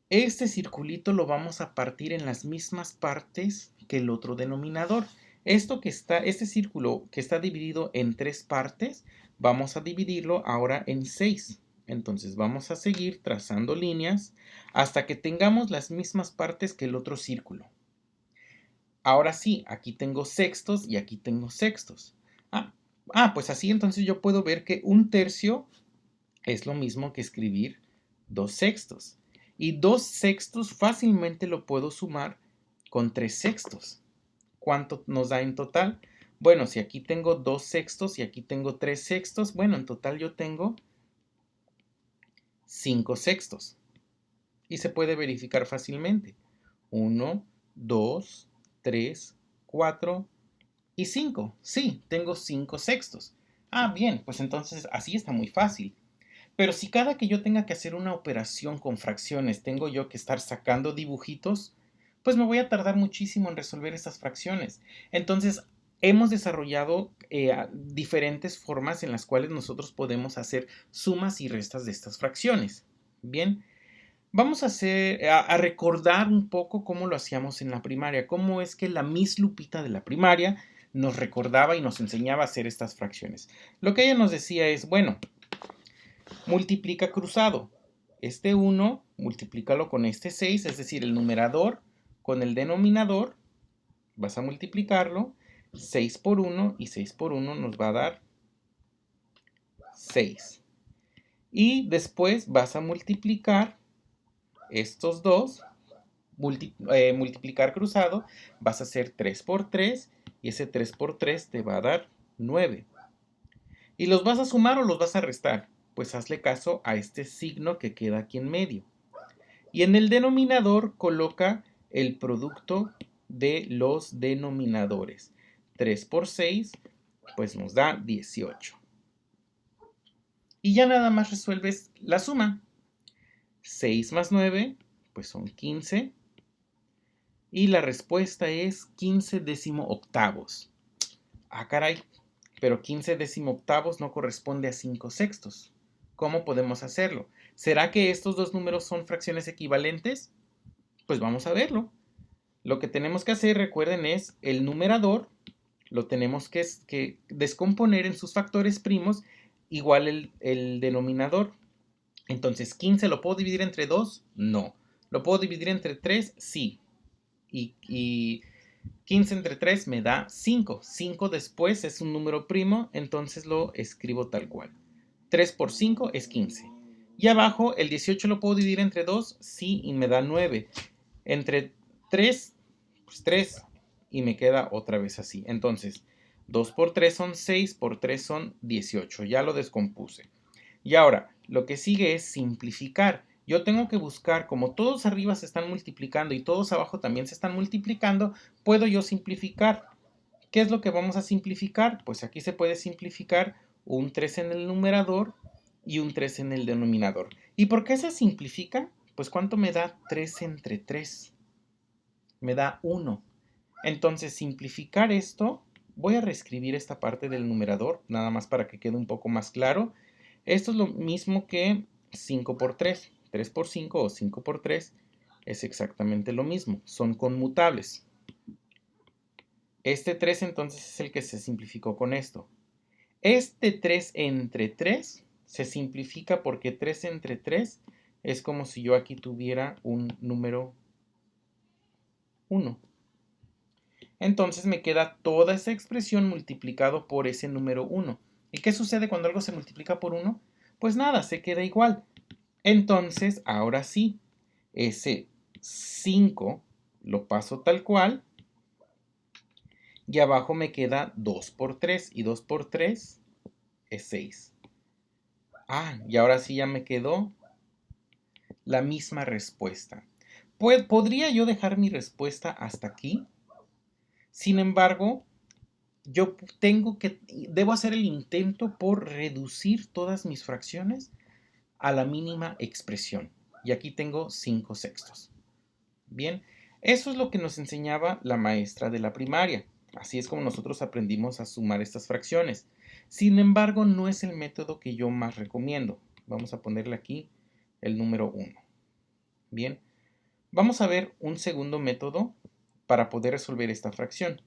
este circulito lo vamos a partir en las mismas partes que el otro denominador. Este círculo que está dividido en 3 partes, vamos a dividirlo ahora en 6. Entonces vamos a seguir trazando líneas hasta que tengamos las mismas partes que el otro círculo. Ahora sí, aquí tengo sextos y aquí tengo sextos. Pues así entonces yo puedo ver que 1/3 es lo mismo que escribir 2/6. Y 2/6 fácilmente lo puedo sumar con 3/6. ¿Cuánto nos da en total? Bueno, si aquí tengo 2/6 y aquí tengo 3/6, bueno, en total yo tengo 5/6. Y se puede verificar fácilmente. 1, 2, 3, 4 y 5. Sí, tengo 5/6. Bien, pues entonces así está muy fácil. Pero si cada que yo tenga que hacer una operación con fracciones tengo yo que estar sacando dibujitos, pues me voy a tardar muchísimo en resolver estas fracciones. Entonces, hemos desarrollado diferentes formas en las cuales nosotros podemos hacer sumas y restas de estas fracciones. Bien, vamos a recordar un poco cómo lo hacíamos en la primaria, cómo es que la Miss Lupita de la primaria nos recordaba y nos enseñaba a hacer estas fracciones. Lo que ella nos decía es, bueno, multiplica cruzado. Este 1, multiplícalo con este 6, es decir, el numerador con el denominador, vas a multiplicarlo, 6 por 1 y 6 por 1 nos va a dar 6. Y después vas a multiplicar estos dos, multiplicar cruzado, vas a hacer 3 por 3 y ese 3 por 3 te va a dar 9. ¿Y los vas a sumar o los vas a restar? Pues hazle caso a este signo que queda aquí en medio. Y en el denominador coloca el producto de los denominadores. 3 por 6, pues nos da 18. Y ya nada más resuelves la suma. 6 más 9, pues son 15. Y la respuesta es 15 18. Caray, pero 15 decimoctavos no corresponde a 5 sextos. ¿Cómo podemos hacerlo? ¿Será que estos dos números son fracciones equivalentes? Pues vamos a verlo. Lo que tenemos que hacer, recuerden, es el numerador, lo tenemos que descomponer en sus factores primos, igual el denominador. Entonces, 15 ¿lo puedo dividir entre 2? No. ¿Lo puedo dividir entre 3? Sí. Y 15 entre 3 me da 5. 5 después es un número primo, entonces lo escribo tal cual. 3 por 5 es 15. Y abajo, el 18 ¿lo puedo dividir entre 2? Sí, y me da 9. Entre 3, pues 3. Y me queda otra vez así. Entonces, 2 por 3 son 6, por 3 son 18. Ya lo descompuse. Y ahora, lo que sigue es simplificar. Yo tengo que buscar, como todos arriba se están multiplicando y todos abajo también se están multiplicando, puedo yo simplificar. ¿Qué es lo que vamos a simplificar? Pues aquí se puede simplificar un 3 en el numerador y un 3 en el denominador. ¿Y por qué se simplifica? Pues ¿cuánto me da 3 entre 3? Me da 1. Entonces, simplificar esto, voy a reescribir esta parte del numerador, nada más para que quede un poco más claro. Esto es lo mismo que 5 por 3. 3 por 5 o 5 por 3 es exactamente lo mismo. Son conmutables. Este 3 entonces es el que se simplificó con esto. Este 3 entre 3 se simplifica porque 3 entre 3 es como si yo aquí tuviera un número 1. Entonces me queda toda esa expresión multiplicado por ese número 1. ¿Y qué sucede cuando algo se multiplica por 1? Pues nada, se queda igual. Entonces, ahora sí, ese 5 lo paso tal cual. Y abajo me queda 2 por 3. Y 2 por 3 es 6. Y ahora sí ya me quedó la misma respuesta. ¿Podría yo dejar mi respuesta hasta aquí? Sin embargo, yo debo hacer el intento por reducir todas mis fracciones a la mínima expresión. Y aquí tengo 5 sextos. Bien, eso es lo que nos enseñaba la maestra de la primaria. Así es como nosotros aprendimos a sumar estas fracciones. Sin embargo, no es el método que yo más recomiendo. Vamos a ponerle aquí el número 1. Bien, vamos a ver un segundo método para poder resolver esta fracción.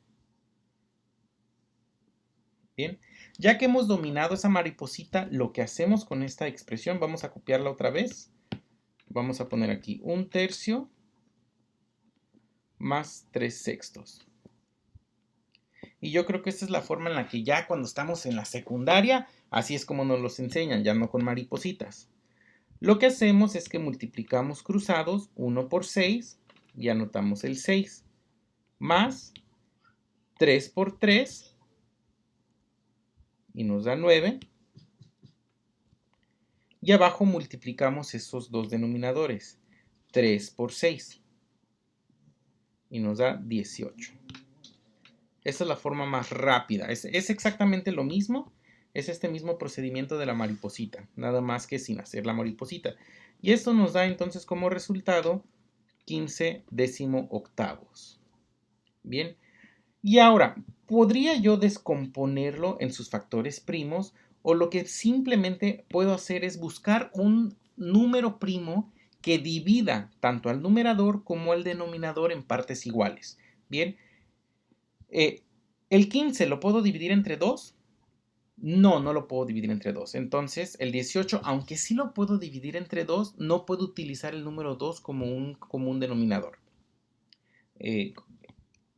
Bien, ya que hemos dominado esa mariposita, lo que hacemos con esta expresión, vamos a copiarla otra vez. Vamos a poner aquí 1/3 más 3 sextos. Y yo creo que esta es la forma en la que ya cuando estamos en la secundaria, así es como nos los enseñan, ya no con maripositas. Lo que hacemos es que multiplicamos cruzados 1 por 6 y anotamos el 6, más 3 por 3 y nos da 9. Y abajo multiplicamos esos dos denominadores, 3 por 6 y nos da 18. Esa es la forma más rápida. Es exactamente lo mismo. Es este mismo procedimiento de la mariposita, nada más que sin hacer la mariposita. Y esto nos da entonces como resultado 15 decimoctavos. Bien. Y ahora, ¿podría yo descomponerlo en sus factores primos? O lo que simplemente puedo hacer es buscar un número primo que divida tanto al numerador como al denominador en partes iguales. Bien. ¿El 15 lo puedo dividir entre 2? No, no lo puedo dividir entre 2. Entonces, el 18, aunque sí lo puedo dividir entre 2, no puedo utilizar el número 2 como un denominador. El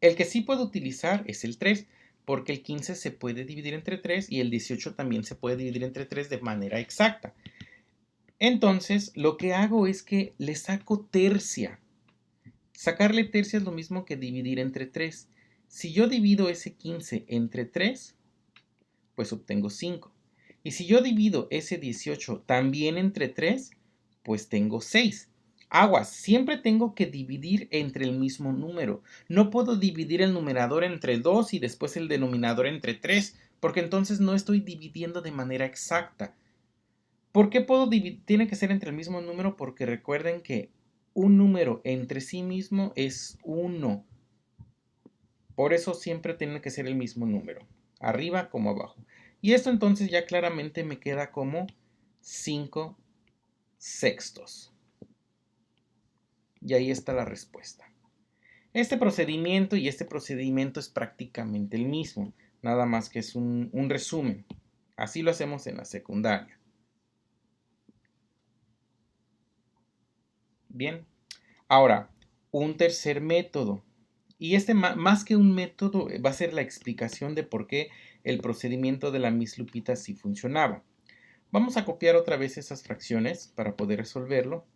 que sí puedo utilizar es el 3, porque el 15 se puede dividir entre 3 y el 18 también se puede dividir entre 3 de manera exacta. Entonces, lo que hago es que le saco tercia. Sacarle tercia es lo mismo que dividir entre 3. Si yo divido ese 15 entre 3, pues obtengo 5. Y si yo divido ese 18 también entre 3, pues tengo 6. Aguas, siempre tengo que dividir entre el mismo número. No puedo dividir el numerador entre 2 y después el denominador entre 3, porque entonces no estoy dividiendo de manera exacta. ¿Por qué puedo dividir? Tiene que ser entre el mismo número porque recuerden que un número entre sí mismo es 1. Por eso siempre tiene que ser el mismo número. arriba como abajo. Y esto entonces ya claramente me queda como 5 sextos. Y ahí está la respuesta. Este procedimiento y este procedimiento es prácticamente el mismo, nada más que es un resumen. Así lo hacemos en la secundaria. Bien, ahora, un tercer método. Y este más que un método va a ser la explicación de por qué el procedimiento de la Miss Lupita sí funcionaba. Vamos a copiar otra vez esas fracciones para poder resolverlo.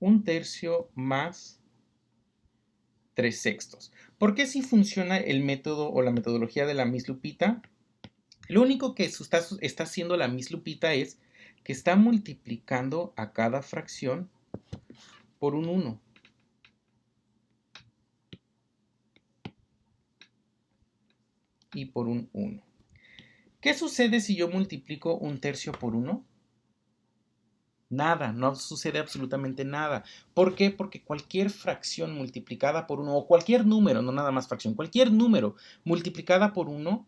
1/3 más 3 sextos. ¿Por qué sí funciona el método o la metodología de la Miss Lupita? Lo único que está haciendo la Miss Lupita es que está multiplicando a cada fracción por un 1. Y por un 1. ¿Qué sucede si yo multiplico 1/3 por 1? Nada, no sucede absolutamente nada. ¿Por qué? Porque cualquier fracción multiplicada por 1, o cualquier número, no nada más fracción, cualquier número multiplicada por 1,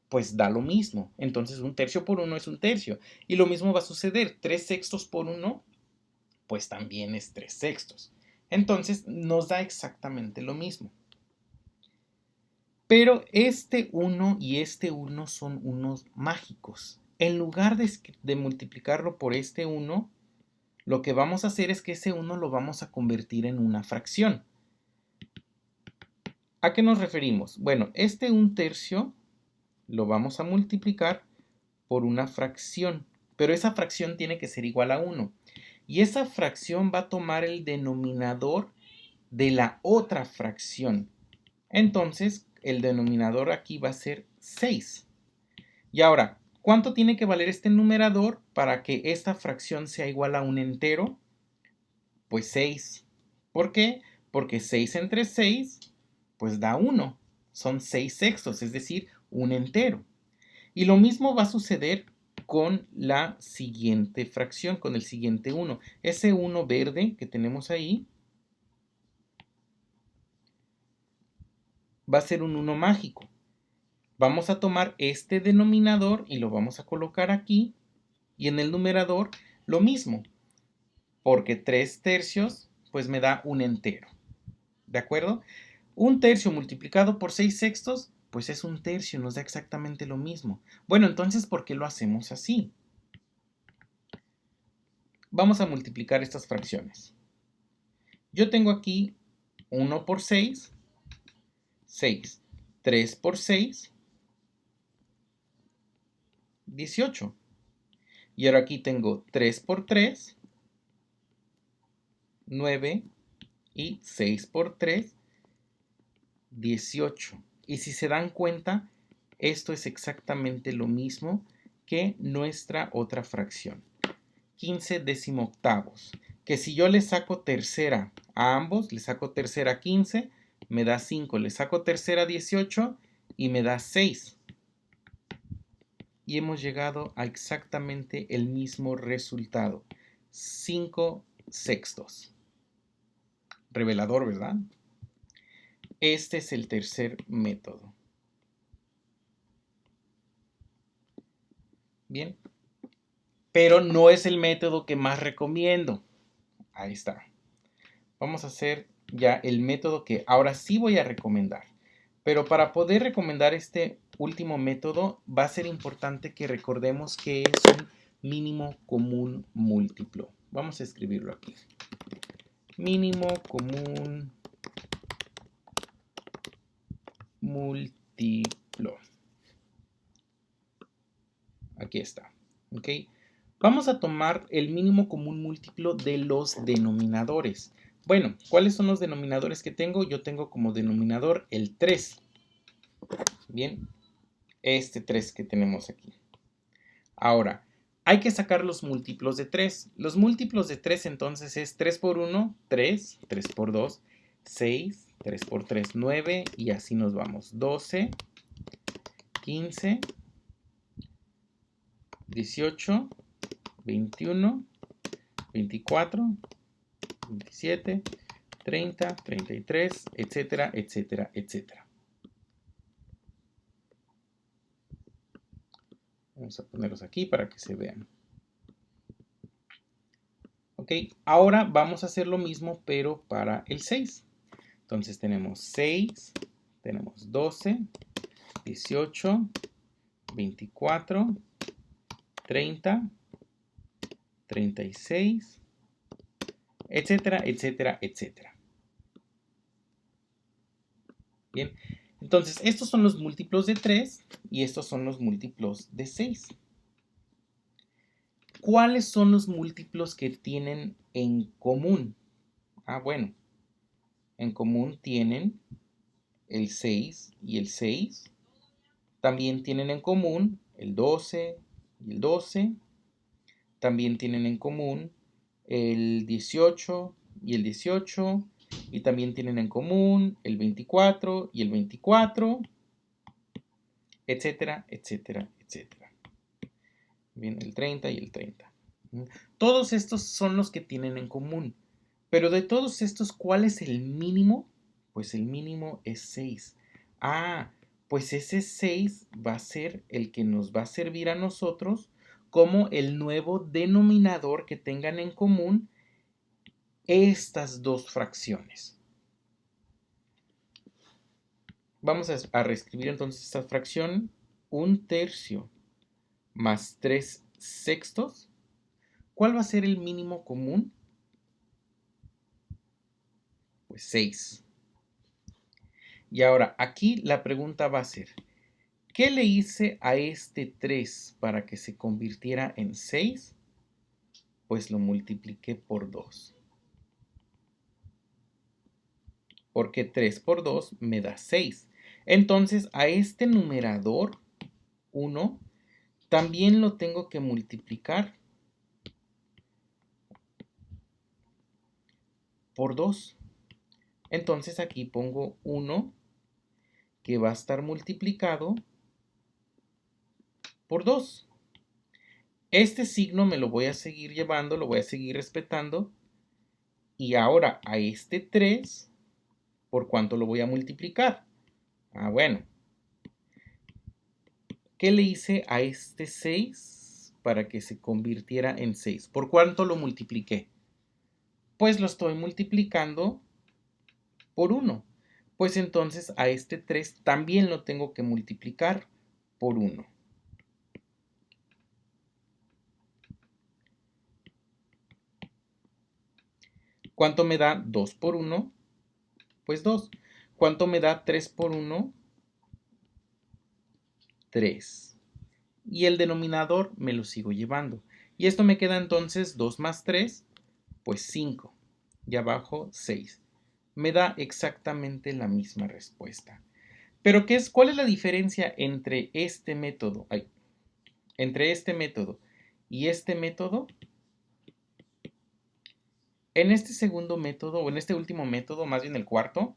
pues da lo mismo. Entonces 1/3 por 1 es 1/3. Y lo mismo va a suceder. 3 sextos por 1, pues también es 3 sextos. Entonces nos da exactamente lo mismo. Pero este 1 y este 1 son unos mágicos. En lugar de multiplicarlo por este 1, lo que vamos a hacer es que ese 1 lo vamos a convertir en una fracción. ¿A qué nos referimos? Bueno, este 1/3 lo vamos a multiplicar por una fracción, pero esa fracción tiene que ser igual a 1. Y esa fracción va a tomar el denominador de la otra fracción. Entonces, el denominador aquí va a ser 6. Y ahora, ¿cuánto tiene que valer este numerador para que esta fracción sea igual a un entero? Pues 6. ¿Por qué? Porque 6 entre 6, pues da 1. Son 6 sextos, es decir, un entero. Y lo mismo va a suceder con la siguiente fracción, con el siguiente 1. Ese 1 verde que tenemos ahí va a ser un 1 mágico. Vamos a tomar este denominador y lo vamos a colocar aquí. Y en el numerador lo mismo, porque 3/3 pues me da un entero. ¿De acuerdo? 1/3 multiplicado por 6 sextos, pues es 1/3, nos da exactamente lo mismo. Bueno, entonces, ¿por qué lo hacemos así? Vamos a multiplicar estas fracciones. Yo tengo aquí 1 por 6, 6. 3 por 6, 18. Y ahora aquí tengo 3 por 3, 9. Y 6 por 3, 18. Y si se dan cuenta, esto es exactamente lo mismo que nuestra otra fracción. 15 decimoctavos. Que si yo le saco tercera a ambos, le saco tercera a 15, me da 5. Le saco tercera a 18 y me da 6. Y hemos llegado a exactamente el mismo resultado. 5 sextos. Revelador, ¿verdad? Este es el tercer método. Bien. Pero no es el método que más recomiendo. Ahí está. Vamos a hacer ya el método que ahora sí voy a recomendar. Pero para poder recomendar este último método, va a ser importante que recordemos que es un mínimo común múltiplo. Vamos a escribirlo aquí. Mínimo común múltiplo. Aquí está. ¿Ok? Vamos a tomar el mínimo común múltiplo de los denominadores. Bueno, ¿cuáles son los denominadores que tengo? Yo tengo como denominador el 3. Bien, este 3 que tenemos aquí. Ahora, hay que sacar los múltiplos de 3. Los múltiplos de 3 entonces es 3 por 1, 3, 3 por 2, 6, 3 por 3, 9 y así nos vamos. 12, 15, 18, 21, 24, 27, 30, 33, etcétera, etcétera, etcétera. Vamos a ponerlos aquí para que se vean. Ok, ahora vamos a hacer lo mismo, pero para el 6. Entonces tenemos 6, tenemos 12, 18, 24, 30, 36, etcétera, etcétera, etcétera. Bien, entonces estos son los múltiplos de 3 y estos son los múltiplos de 6. ¿Cuáles son los múltiplos que tienen en común? Bueno, en común tienen el 6 y el 6. También tienen en común el 12 y el 12. También tienen en común el 18 y el 18. Y también tienen en común el 24 y el 24. Etcétera, etcétera, etcétera. Bien, el 30 y el 30. Todos estos son los que tienen en común. Pero de todos estos, ¿cuál es el mínimo? Pues el mínimo es 6. Pues ese 6 va a ser el que nos va a servir a nosotros como el nuevo denominador que tengan en común estas dos fracciones. Vamos a reescribir entonces esta fracción. 1/3 más 3/6. ¿Cuál va a ser el mínimo común? Pues 6. Y ahora aquí la pregunta va a ser, ¿qué le hice a este 3 para que se convirtiera en 6? Pues lo multipliqué por 2. Porque 3 por 2 me da 6. Entonces a este numerador 1 también lo tengo que multiplicar por 2. Entonces aquí pongo 1 que va a estar multiplicado por 2. Este signo me lo voy a seguir llevando, lo voy a seguir respetando. Y ahora a este 3, ¿por cuánto lo voy a multiplicar? Bueno. ¿Qué le hice a este 6 para que se convirtiera en 6? ¿Por cuánto lo multipliqué? Pues lo estoy multiplicando por 1. Pues entonces a este 3 también lo tengo que multiplicar por 1. ¿Cuánto me da 2 por 1? Pues 2. ¿Cuánto me da 3 por 1? 3. Y el denominador me lo sigo llevando. Y esto me queda entonces 2 más 3, pues 5. Y abajo 6. Me da exactamente la misma respuesta. Pero ¿cuál es la diferencia entre este método? Entre este método y este método? En este segundo método, o en este último método, más bien el cuarto,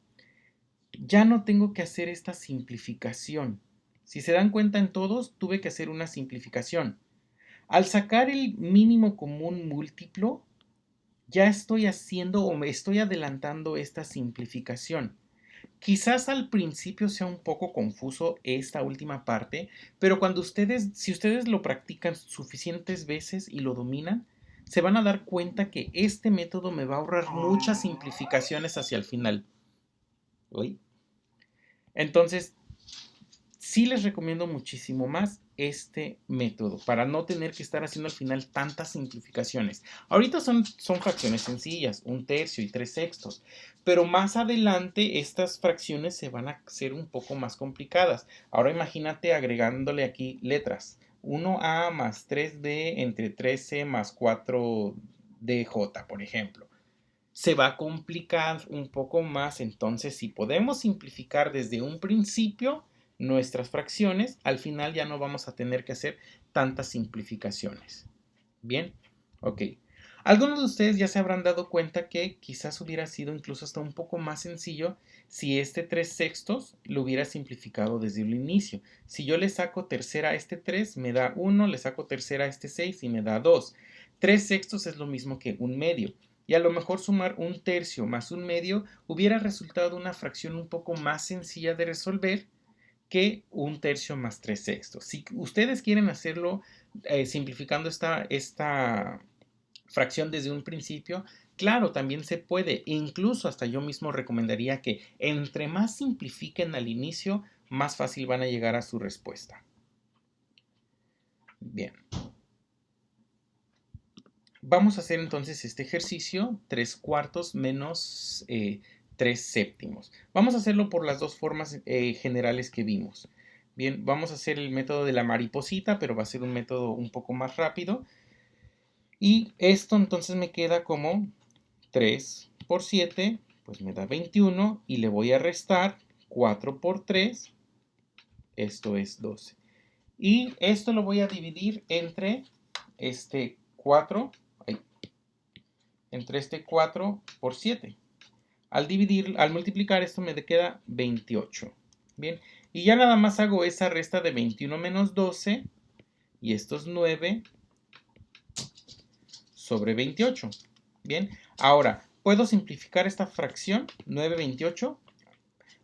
ya no tengo que hacer esta simplificación. Si se dan cuenta en todos, tuve que hacer una simplificación. Al sacar el mínimo común múltiplo, ya estoy haciendo o me estoy adelantando esta simplificación. Quizás al principio sea un poco confuso esta última parte, pero si ustedes lo practican suficientes veces y lo dominan, se van a dar cuenta que este método me va a ahorrar muchas simplificaciones hacia el final. Entonces, sí les recomiendo muchísimo más este método para no tener que estar haciendo al final tantas simplificaciones. Ahorita son fracciones sencillas, 1/3 y 3/6, pero más adelante estas fracciones se van a hacer un poco más complicadas. Ahora imagínate agregándole aquí letras. 1a más 3b entre 13 más 4dj, por ejemplo. Se va a complicar un poco más, entonces si podemos simplificar desde un principio nuestras fracciones, al final ya no vamos a tener que hacer tantas simplificaciones. Bien, ok. Algunos de ustedes ya se habrán dado cuenta que quizás hubiera sido incluso hasta un poco más sencillo si este 3/6 lo hubiera simplificado desde el inicio. Si yo le saco tercera a este 3, me da 1, le saco tercera a este 6 y me da 2. 3/6 es lo mismo que 1/2. y a lo mejor sumar un tercio más un medio hubiera resultado una fracción un poco más sencilla de resolver que un tercio más 3/6. Si ustedes quieren hacerlo simplificando esta fracción desde un principio, claro, también se puede. Incluso hasta yo mismo recomendaría que entre más simplifiquen al inicio, más fácil van a llegar a su respuesta. Bien. Vamos a hacer entonces este ejercicio, 3/4 menos 3/7. Vamos a hacerlo por las dos formas generales que vimos. Bien, vamos a hacer el método de la mariposita, pero va a ser un método un poco más rápido. Y esto entonces me queda como 3 por 7, pues me da 21 y le voy a restar 4 por 3, esto es 12. Y esto lo voy a dividir entre este 4 por 7. Al multiplicar esto me queda 28. Bien, y ya nada más hago esa resta de 21 menos 12, y esto es 9 sobre 28. Bien, ahora, ¿puedo simplificar esta fracción? 9/28.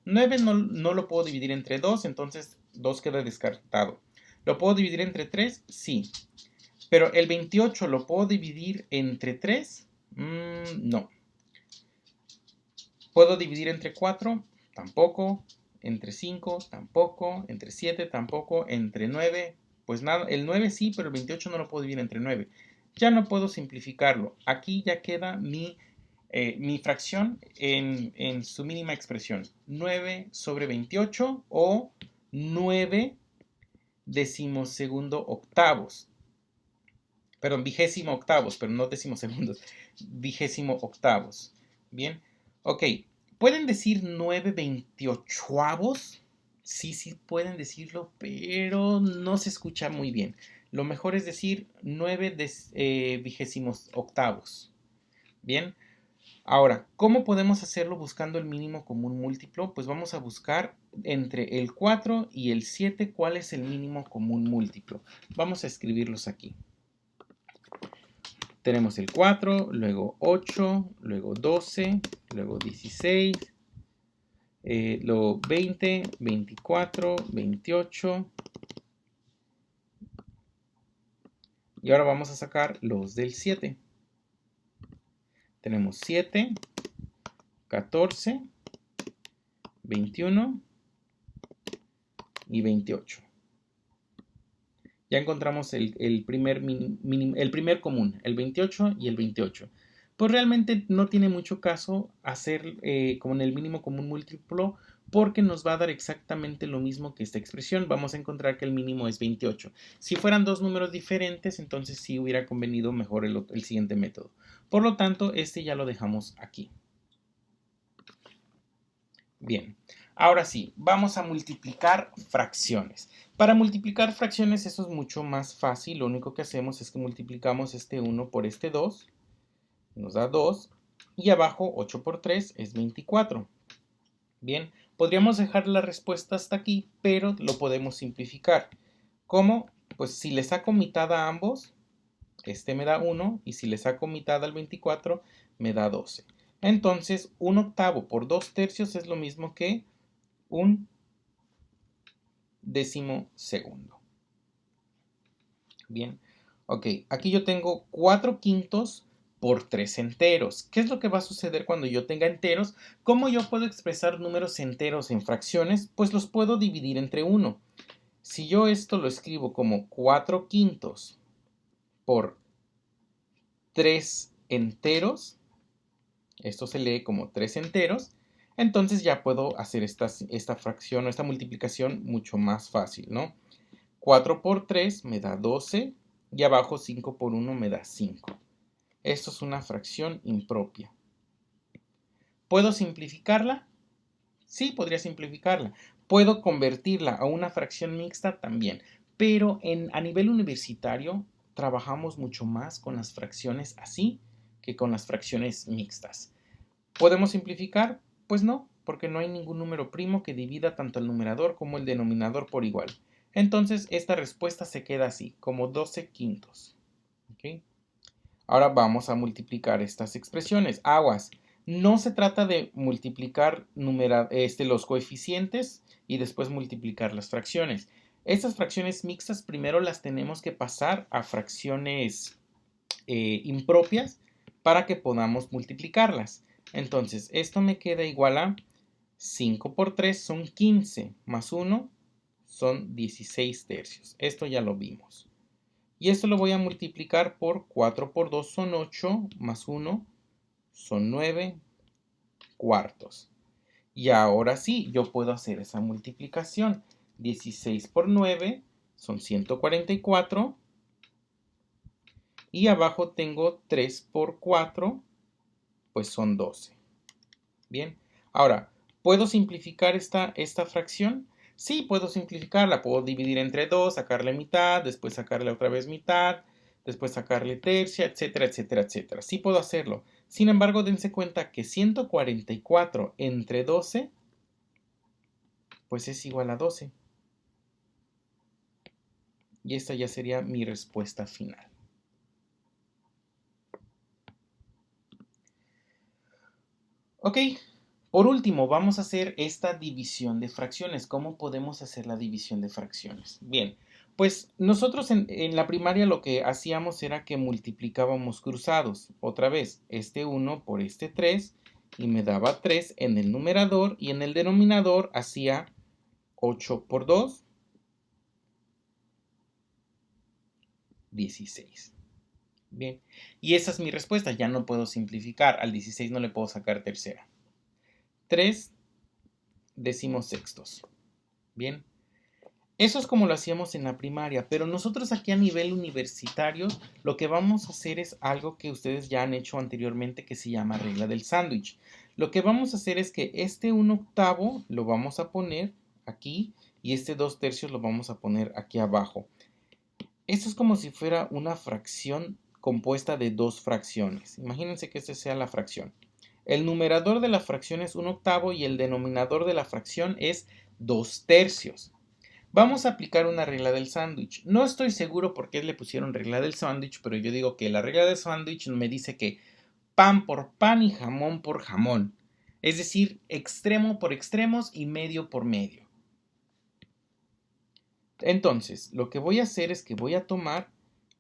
9 no lo puedo dividir entre 2, entonces 2 queda descartado. ¿Lo puedo dividir entre 3? Sí. Pero el 28 lo puedo dividir entre 3? No. ¿Puedo dividir entre 4? Tampoco. Entre 5, tampoco. Entre 7, tampoco. Entre 9, pues nada. El 9 sí, pero el 28 no lo puedo dividir entre 9. Ya no puedo simplificarlo. Aquí ya queda mi fracción en su mínima expresión. 9 sobre 28 o 9 decimosegundo octavos. Perdón, 28, pero no decimosegundos. 28. Bien. Ok. ¿Pueden decir 9/28? Sí, pueden decirlo, pero no se escucha muy bien. Lo mejor es decir 9/28. Bien. Ahora, ¿cómo podemos hacerlo buscando el mínimo común múltiplo? Pues vamos a buscar entre el 4 y el 7 cuál es el mínimo común múltiplo. Vamos a escribirlos aquí. Tenemos el 4, luego 8, luego 12, luego 16, luego 20, 24, 28. Y ahora vamos a sacar los del 7. Tenemos 7, 14, 21 y 28. Ya encontramos el primer común, el 28 y el 28. Pues realmente no tiene mucho caso hacer como en el mínimo común múltiplo, porque nos va a dar exactamente lo mismo que esta expresión. Vamos a encontrar que el mínimo es 28. Si fueran dos números diferentes, entonces sí hubiera convenido mejor el siguiente método. Por lo tanto, este ya lo dejamos aquí. Bien, ahora sí, vamos a multiplicar fracciones. Para multiplicar fracciones eso es mucho más fácil. Lo único que hacemos es que multiplicamos este 1 por este 2. Nos da 2. Y abajo 8 por 3 es 24. Bien, podríamos dejar la respuesta hasta aquí, pero lo podemos simplificar. ¿Cómo? Pues si le saco mitad a ambos, este me da 1. Y si le saco mitad al 24, me da 12. Entonces, 1/8 por 2/3 es lo mismo que un decimosegundo. Bien, ok, aquí yo tengo 4/5 por 3 enteros. ¿Qué es lo que va a suceder cuando yo tenga enteros? ¿Cómo yo puedo expresar números enteros en fracciones? Pues los puedo dividir entre 1. Si yo esto lo escribo como 4/5 por 3 enteros, esto se lee como 3 enteros, entonces ya puedo hacer esta fracción o esta multiplicación mucho más fácil, ¿no? 4 por 3 me da 12 y abajo 5 por 1 me da 5. Esto es una fracción impropia. ¿Puedo simplificarla? Sí, podría simplificarla. ¿Puedo convertirla a una fracción mixta? También. Pero a nivel universitario trabajamos mucho más con las fracciones así que con las fracciones mixtas. ¿Podemos simplificar? Pues no, porque no hay ningún número primo que divida tanto el numerador como el denominador por igual. Entonces esta respuesta se queda así, como 12/5. ¿Okay? Ahora vamos a multiplicar estas expresiones. Aguas. No se trata de multiplicar los coeficientes y después multiplicar las fracciones. Estas fracciones mixtas primero las tenemos que pasar a fracciones impropias para que podamos multiplicarlas. Entonces, esto me queda igual a 5 por 3 son 15, más 1 son 16 tercios. Esto ya lo vimos. Y esto lo voy a multiplicar por 4 por 2 son 8, más 1 son 9 cuartos. Y ahora sí, yo puedo hacer esa multiplicación. 16 por 9 son 144. Y abajo tengo 3 por 4, pues son 12. Bien, ahora, ¿puedo simplificar esta fracción? Sí, puedo simplificarla. Puedo dividir entre 2, sacarle mitad, después sacarle otra vez mitad, después sacarle tercia, etcétera, etcétera, etcétera. Sí puedo hacerlo. Sin embargo, dense cuenta que 144 entre 12, pues es igual a 12. Y esta ya sería mi respuesta final. Ok, por último, vamos a hacer esta división de fracciones. ¿Cómo podemos hacer la división de fracciones? Bien, pues nosotros en la primaria lo que hacíamos era que multiplicábamos cruzados. Otra vez, este 1 por este 3 y me daba 3 en el numerador y en el denominador hacía 8 por 2, 16. Bien, y esa es mi respuesta. Ya no puedo simplificar. Al 16 no le puedo sacar tercera. 3 decimosextos. Bien, eso es como lo hacíamos en la primaria, pero nosotros aquí a nivel universitario lo que vamos a hacer es algo que ustedes ya han hecho anteriormente que se llama regla del sándwich. Lo que vamos a hacer es que este 1/8 lo vamos a poner aquí y este 2/3 lo vamos a poner aquí abajo. Esto es como si fuera una fracción compuesta de dos fracciones. Imagínense que esta sea la fracción. El numerador de la fracción es 1/8 y el denominador de la fracción es 2/3. Vamos a aplicar una regla del sándwich. No estoy seguro por qué le pusieron regla del sándwich, pero yo digo que la regla del sándwich me dice que pan por pan y jamón por jamón. Es decir, extremo por extremos y medio por medio. Entonces, lo que voy a hacer es que voy a tomar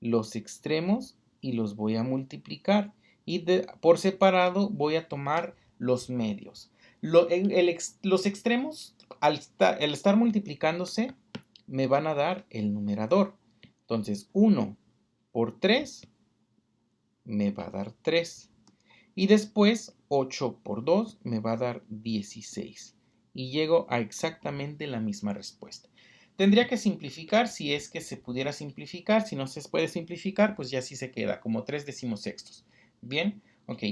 los extremos y los voy a multiplicar. Y por separado voy a tomar los medios. Los extremos, al estar multiplicándose, me van a dar el numerador. Entonces, 1 por 3 me va a dar 3. Y después, 8 por 2 me va a dar 16. Y llego a exactamente la misma respuesta. Tendría que simplificar si es que se pudiera simplificar. Si no se puede simplificar, pues ya sí se queda como 3 decimosextos. Bien, ok.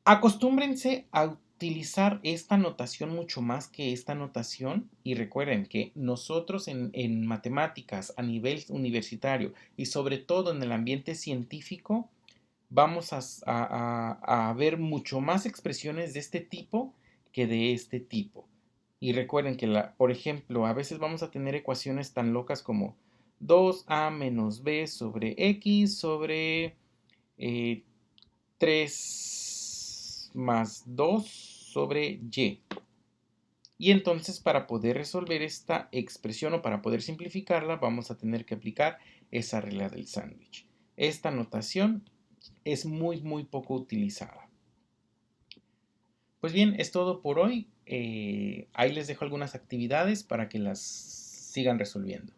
Acostúmbrense a utilizar esta notación mucho más que esta notación y recuerden que nosotros en matemáticas a nivel universitario y sobre todo en el ambiente científico vamos a ver mucho más expresiones de este tipo que de este tipo. Y recuerden que, por ejemplo, a veces vamos a tener ecuaciones tan locas como 2a menos b sobre x sobre 3 más 2 sobre y. Y entonces para poder resolver esta expresión o para poder simplificarla vamos a tener que aplicar esa regla del sándwich. Esta notación es muy poco utilizada. Pues bien, es todo por hoy. Ahí les dejo algunas actividades para que las sigan resolviendo.